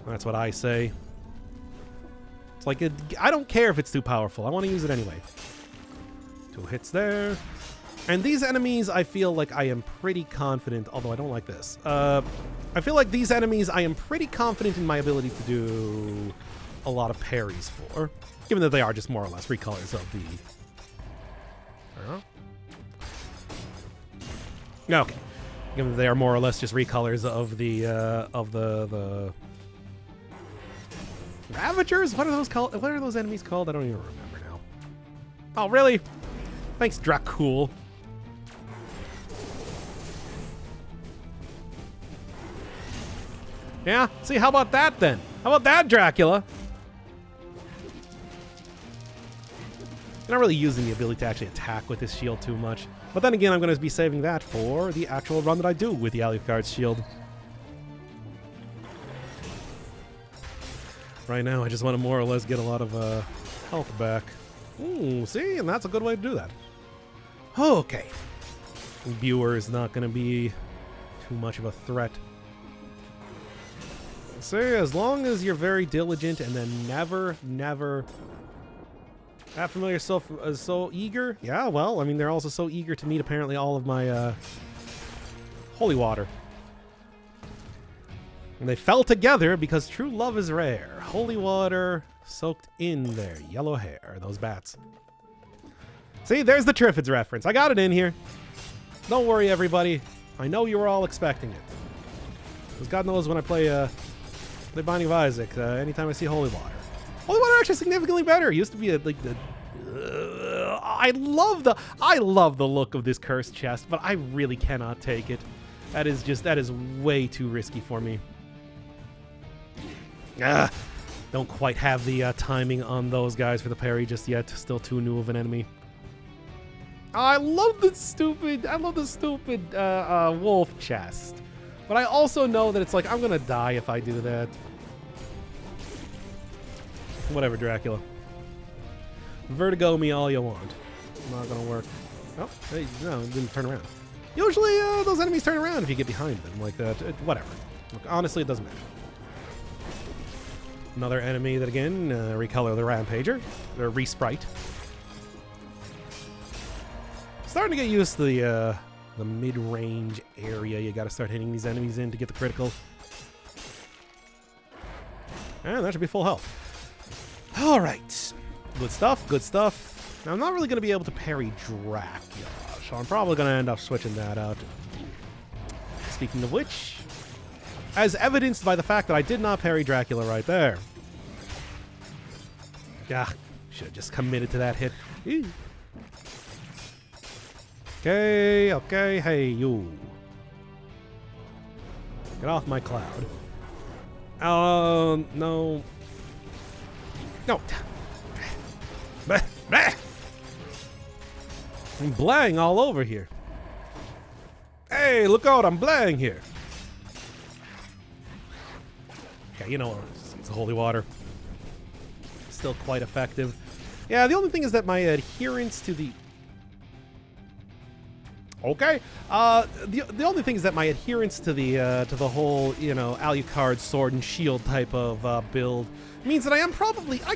That's what I say. It's like, I don't care if it's too powerful. I want to use it anyway. 2 hits there. And these enemies, I feel like I am pretty confident, although I don't like this. I feel like these enemies, I am pretty confident in my ability to do a lot of parries for, given that they are just more or less recolors of the... Okay. Given that they are more or less just recolors of the Ravagers? What are those called? What are those enemies called? I don't even remember now. Oh, really? Thanks, Dracula. Yeah? See, how about that then? How about that, Dracula? I'm not really using the ability to actually attack with this shield too much. But then again, I'm going to be saving that for the actual run that I do with the Alucard's shield. Right now, I just want to more or less get a lot of health back. Ooh, see? And that's a good way to do that. Okay. Viewer is not going to be too much of a threat. See, as long as you're very diligent and then never... That familiar so eager? Yeah, well, I mean, they're also so eager to meet apparently all of my holy water. And they fell together because true love is rare. Holy water soaked in their yellow hair. Those bats. See, there's the Triffids reference. I got it in here. Don't worry, everybody. I know you were all expecting it. Because God knows when I play Binding of Isaac, anytime I see holy water. Holy water actually significantly better. It used to be like the... I love the look of this cursed chest, but I really cannot take it. That is way too risky for me. Don't quite have the timing on those guys for the parry just yet. Still too new of an enemy. I love the stupid wolf chest. But I also know that it's like, I'm gonna die if I do that. Whatever, Dracula. Vertigo me all you want. Not gonna work. Oh, hey, no, it didn't turn around. Usually, those enemies turn around if you get behind them like that. Whatever. Look, honestly, it doesn't matter. Another enemy that, again, recolor the Rampager. Or resprite. Starting to get used to the mid-range area you gotta start hitting these enemies in to get the critical. And that should be full health. Alright. Good stuff, good stuff. Now, I'm not really going to be able to parry Dracula, so I'm probably going to end up switching that out. Speaking of which, as evidenced by the fact that I did not parry Dracula right there. Yeah, should have just committed to that hit. Ew. Okay, hey, you. Get off my cloud. No. No. Bah, bah. I'm blaying all over here. Hey, look out, I'm blaying here. Okay, you know, it's holy water. Still quite effective. Yeah, the only thing is that my adherence to the... Okay. The only thing is that my adherence to the whole, you know, Alucard sword and shield type of build means that I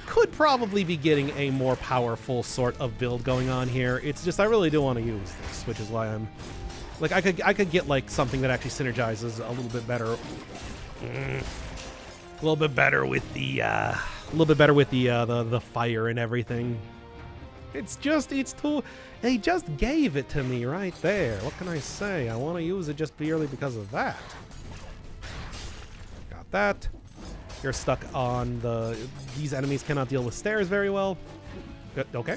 could probably be getting a more powerful sort of build going on here. It's just I really do want to use this, which is why I'm like I could get like something that actually synergizes a little bit better. A little bit better with the fire and everything. It's too... They just gave it to me right there. What can I say? I want to use it just purely because of that. Got that. You're stuck on the... These enemies cannot deal with stairs very well. Good, okay.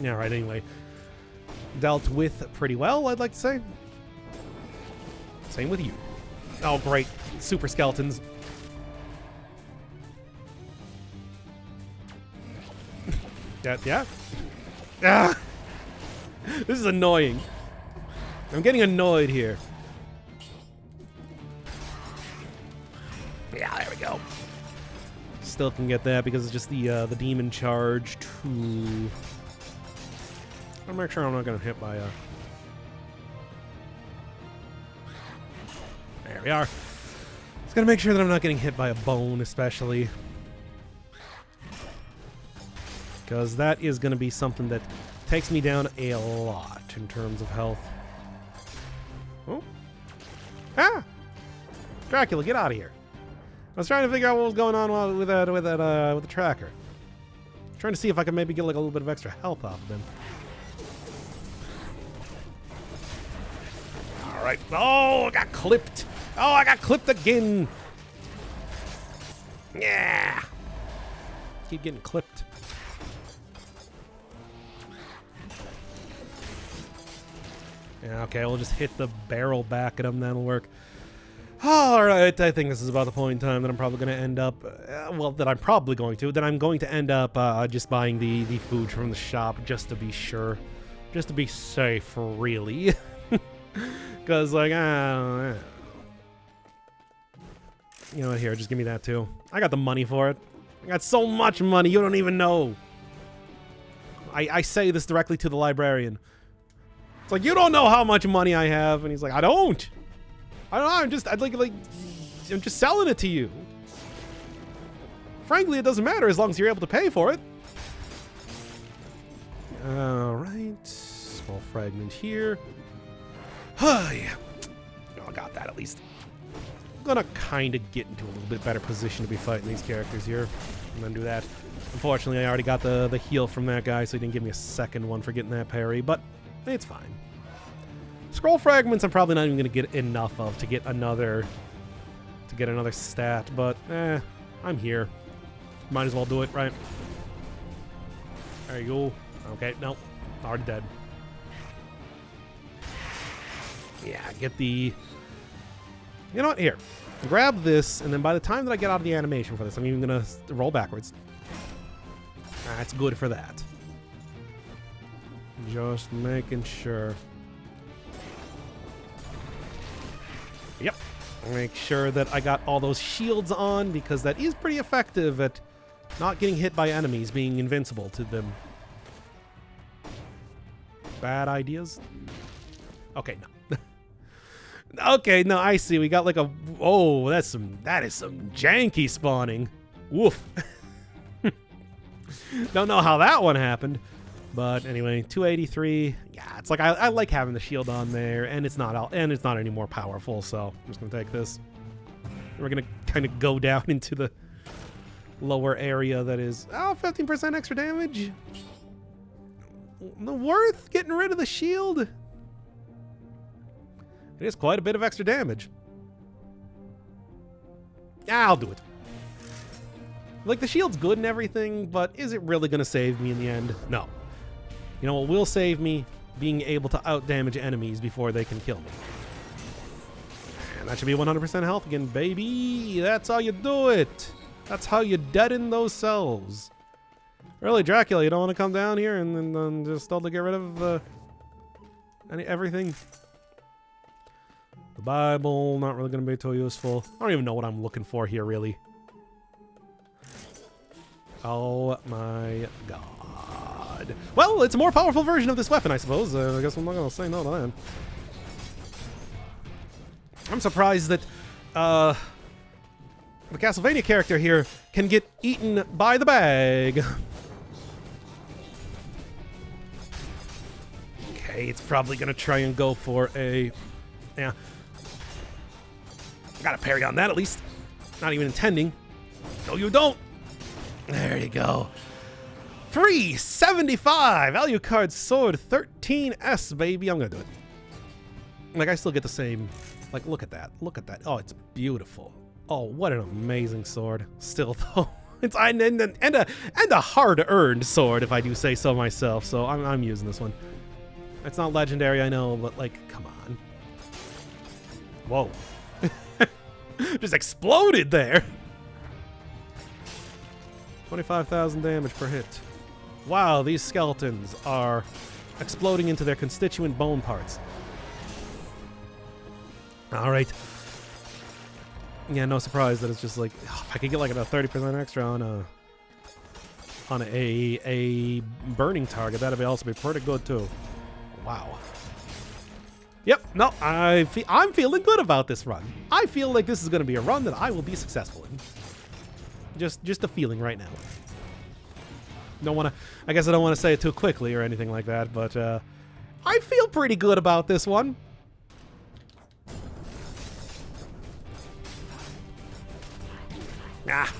Yeah, right, anyway. Dealt with pretty well, I'd like to say. Same with you. Oh, great. Super skeletons. Yeah. Ah! This is annoying. I'm getting annoyed here. Yeah, there we go. Still can get that because it's just the demon charge too. I'll make sure I'm not gonna hit by There we are. Just gotta make sure that I'm not getting hit by a bone, especially. Because that is gonna be something that takes me down a lot in terms of health. Oh. Ah! Dracula, get out of here. I was trying to figure out what was going on with the tracker. Trying to see if I can maybe get like a little bit of extra health off of them. All right. Oh, I got clipped. Oh, I got clipped again. Yeah. Keep getting clipped. Yeah, okay, we'll just hit the barrel back at him. That'll work. All right, I think this is about the point in time that I'm probably going to end up, that I'm going to end up just buying the food from the shop just to be sure. Just to be safe, really. Because, like, I don't know. You know what, here, just give me that too. I got the money for it. I got so much money, you don't even know. I say this directly to the librarian. It's like, you don't know how much money I have. And he's like, I don't know, I'm just selling it to you. Frankly, it doesn't matter as long as you're able to pay for it. All right, small fragment here. Oh, yeah. Oh, I got that at least. I'm gonna kind of get into a little bit better position to be fighting these characters here. I'm gonna do that. Unfortunately, I already got the heal from that guy, so he didn't give me a second one for getting that parry, but it's fine. Scroll fragments I'm probably not even going to get enough of to get another stat, but I'm here. Might as well do it, right? There you go. Okay, nope. Already dead. Yeah, get the... You know what? Here. Grab this, and then by the time that I get out of the animation for this, I'm even going to roll backwards. That's good for that. Just making sure. Yep. Make sure that I got all those shields on, because that is pretty effective at not getting hit by enemies, being invincible to them. Bad ideas? Okay, no. Okay, no, I see. We got like a... Oh, that is some janky spawning. Woof. Don't know how that one happened. But anyway, 283. Yeah, it's like I like having the shield on there, and it's not any more powerful. So I'm just gonna take this. We're gonna kind of go down into the lower area that is 15% extra damage. Worth getting rid of the shield. It is quite a bit of extra damage. Yeah, I'll do it. Like, the shield's good and everything, but is it really gonna save me in the end? No. You know what will save me? Being able to out-damage enemies before they can kill me. And that should be 100% health again, baby. That's how you do it. That's how you deaden those cells. Really, Dracula, you don't want to come down here and then just totally get rid of everything? The Bible, not really going to be too useful. I don't even know what I'm looking for here, really. Oh my god. Well, it's a more powerful version of this weapon, I suppose. I guess I'm not going to say no to that. I'm surprised that the Castlevania character here can get eaten by the bag. Okay, it's probably going to try and go for a... Yeah. I got a parry on that, at least. Not even intending. No, you don't. There you go. 375! Alucard sword 13S, baby. I'm going to do it. Like, I still get the same... Like, look at that. Look at that. Oh, it's beautiful. Oh, what an amazing sword. Still, though. It's and a hard-earned sword, if I do say so myself. So I'm using this one. It's not legendary, I know, but, like, come on. Whoa. Just exploded there. 25,000 damage per hit. Wow, these skeletons are exploding into their constituent bone parts. All right. Yeah, no surprise that it's just like, oh, if I could get like a 30% extra on a burning target, that'd also be pretty good too. Wow. Yep. No, I'm feeling good about this run. I I feel like this is going to be a run that I will be successful in. Just a feeling right now. Don't want to. I guess I don't want to say it too quickly or anything like that, but I feel pretty good about this one. Ah.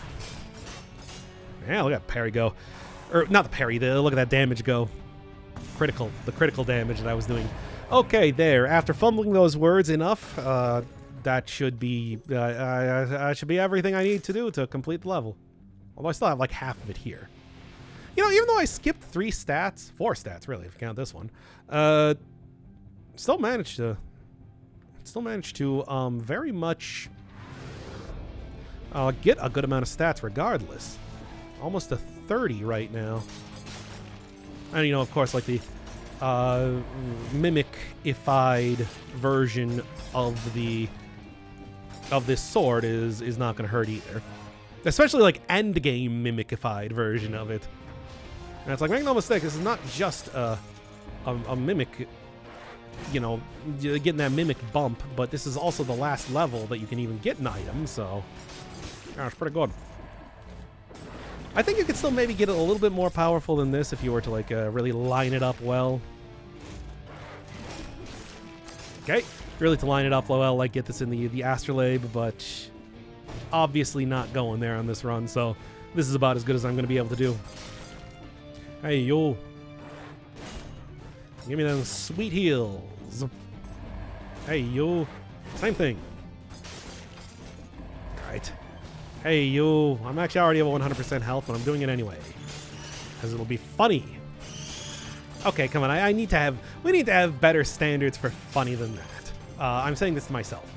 Yeah, look at parry go. Or not the parry, look at that damage go. Critical. The critical damage that I was doing. Okay, there. After fumbling those words enough, that should be should be everything I need to do to complete the level. Although I still have like half of it here. You know, even though I skipped 4 stats really, if you count this one, still managed to very much get a good amount of stats regardless. Almost a 30 right now. And you know, of course, like the mimic-ified version of this sword is not going to hurt either. Especially like end game mimicified version of it. And it's like, make no mistake, this is not just a mimic, you know, getting that mimic bump, but this is also the last level that you can even get an item, so yeah, it's pretty good. I think you could still maybe get it a little bit more powerful than this if you were to like really line it up well. Okay, really to line it up well, like get this in the astrolabe, but obviously not going there on this run, so this is about as good as I'm going to be able to do. Hey, yo. Give me them sweet heals. Hey, yo. Same thing. Alright. Hey, yo. I'm actually already over 100% health, but I'm doing it anyway. Because it'll be funny. Okay, come on. We need to have better standards for funny than that. I'm saying this to myself.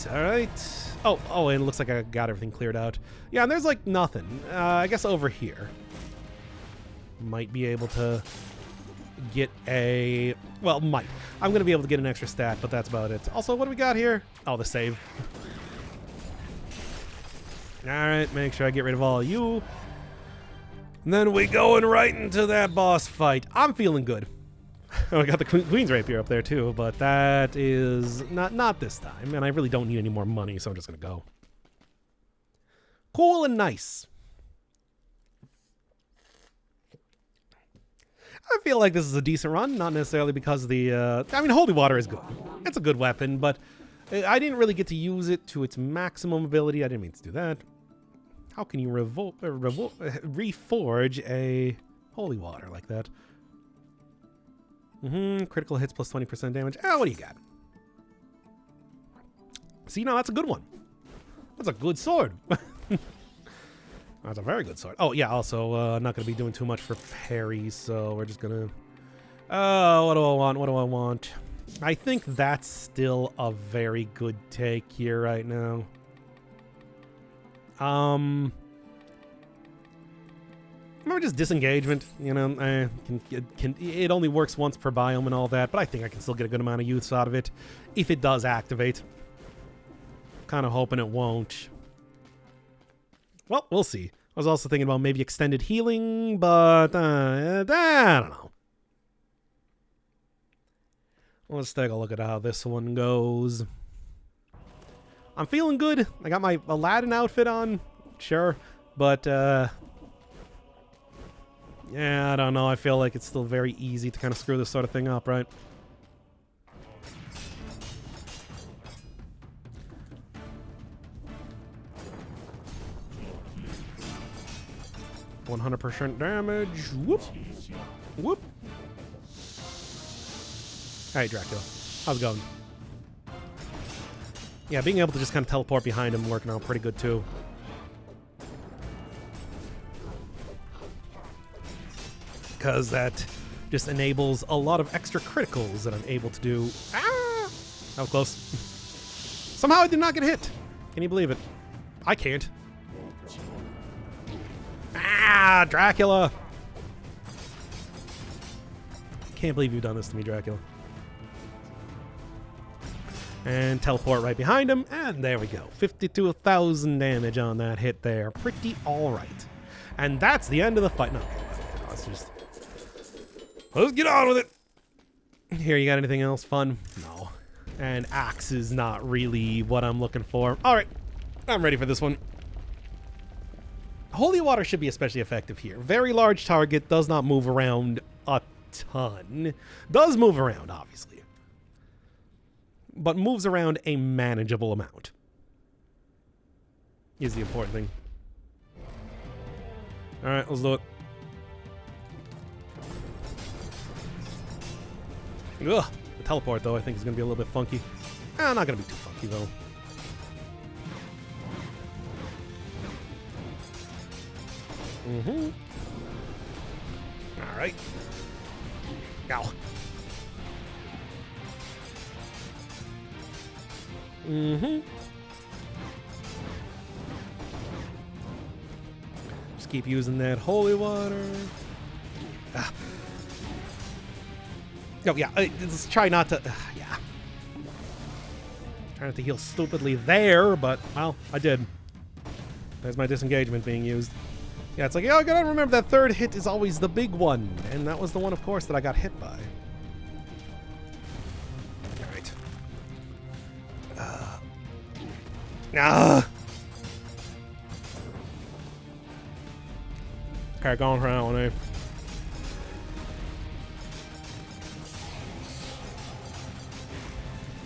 Alright. Oh, and it looks like I got everything cleared out. Yeah, and there's like nothing. I guess over here. Might be able to get a... Well, might. I'm going to be able to get an extra stat, but that's about it. Also, what do we got here? Oh, the save. Alright, make sure I get rid of all of you. And then we going right into that boss fight. I'm feeling good. Oh, I got the Queen's Rapier up there too, but that is not this time, and I really don't need any more money, so I'm just gonna go. Cool and nice. I feel like this is a decent run, not necessarily because of the... I mean, Holy Water is good. It's a good weapon, but I didn't really get to use it to its maximum ability. I didn't mean to do that. How can you reforge a Holy Water like that? Critical hits plus 20% damage. Oh, what do you got? See, no, that's a good one. That's a good sword. That's a very good sword. Oh, yeah, also, not going to be doing too much for parries, so we're just going to... what do I want? What do I want? I think that's still a very good take here right now. Maybe just disengagement, you know, it only works once per biome and all that, but I think I can still get a good amount of use out of it if it does activate. Kind of hoping it won't. Well, we'll see. I was also thinking about maybe extended healing, but I don't know. Let's take a look at how this one goes. I'm feeling good. I got my Aladdin outfit on, sure, but yeah, I don't know. I feel like it's still very easy to kind of screw this sort of thing up, right? %100 damage. Whoop. Whoop. Hey, Dracula. How's it going? Yeah, being able to just kind of teleport behind him working out pretty good, too. Because that just enables a lot of extra criticals that I'm able to do. Ah! That was close. Somehow I did not get hit. Can you believe it? I can't. Ah, Dracula! Can't believe you've done this to me, Dracula. And teleport right behind him, and there we go. 52,000 damage on that hit there. Pretty alright. And that's the end of the fight. No, let's get on with it. Here, you got anything else fun? No. And axe is not really what I'm looking for. All right, I'm ready for this one. Holy water should be especially effective here. Very large target, does not move around a ton. Does move around, obviously. But moves around a manageable amount. Is the important thing. All right, let's do it. Ugh. The teleport, though, I think is going to be a little bit funky. Not going to be too funky, though. Mm-hmm. All right. Ow. Mm-hmm. Just keep using that holy water. Ah. Oh, yeah. Let's try not to... yeah. Try not to heal stupidly there, but, well, I did. There's my disengagement being used. Yeah, it's like, yeah, I gotta remember that third hit is always the big one. And that was the one, of course, that I got hit by. Alright. Okay, going for that one, eh?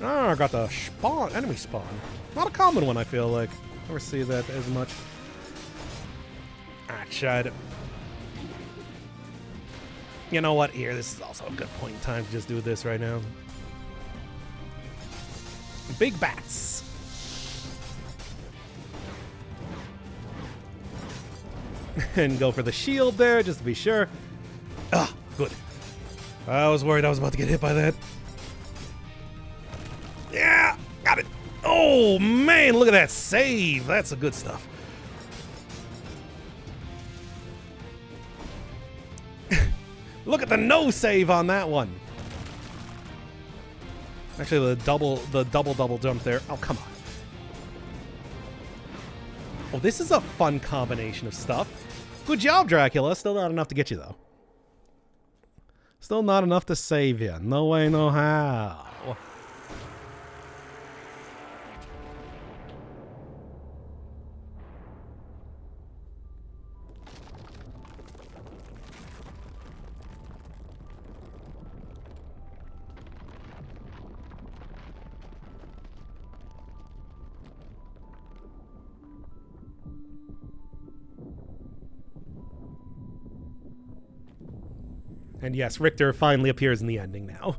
I got the spawn, enemy spawn. Not a common one, I feel like. Never see that as much. Chud. You know what? Here, this is also a good point in time to just do this right now. Big bats. And go for the shield there, just to be sure. Ah, good. I was worried I was about to get hit by that. Yeah, got it. Oh, man, look at that save. That's the good stuff. Look at the no save on that one. Actually, the double jump there. Oh, come on. Oh, this is a fun combination of stuff. Good job, Dracula. Still not enough to get you, though. Still not enough to save you. No way, no how. And yes, Richter finally appears in the ending now.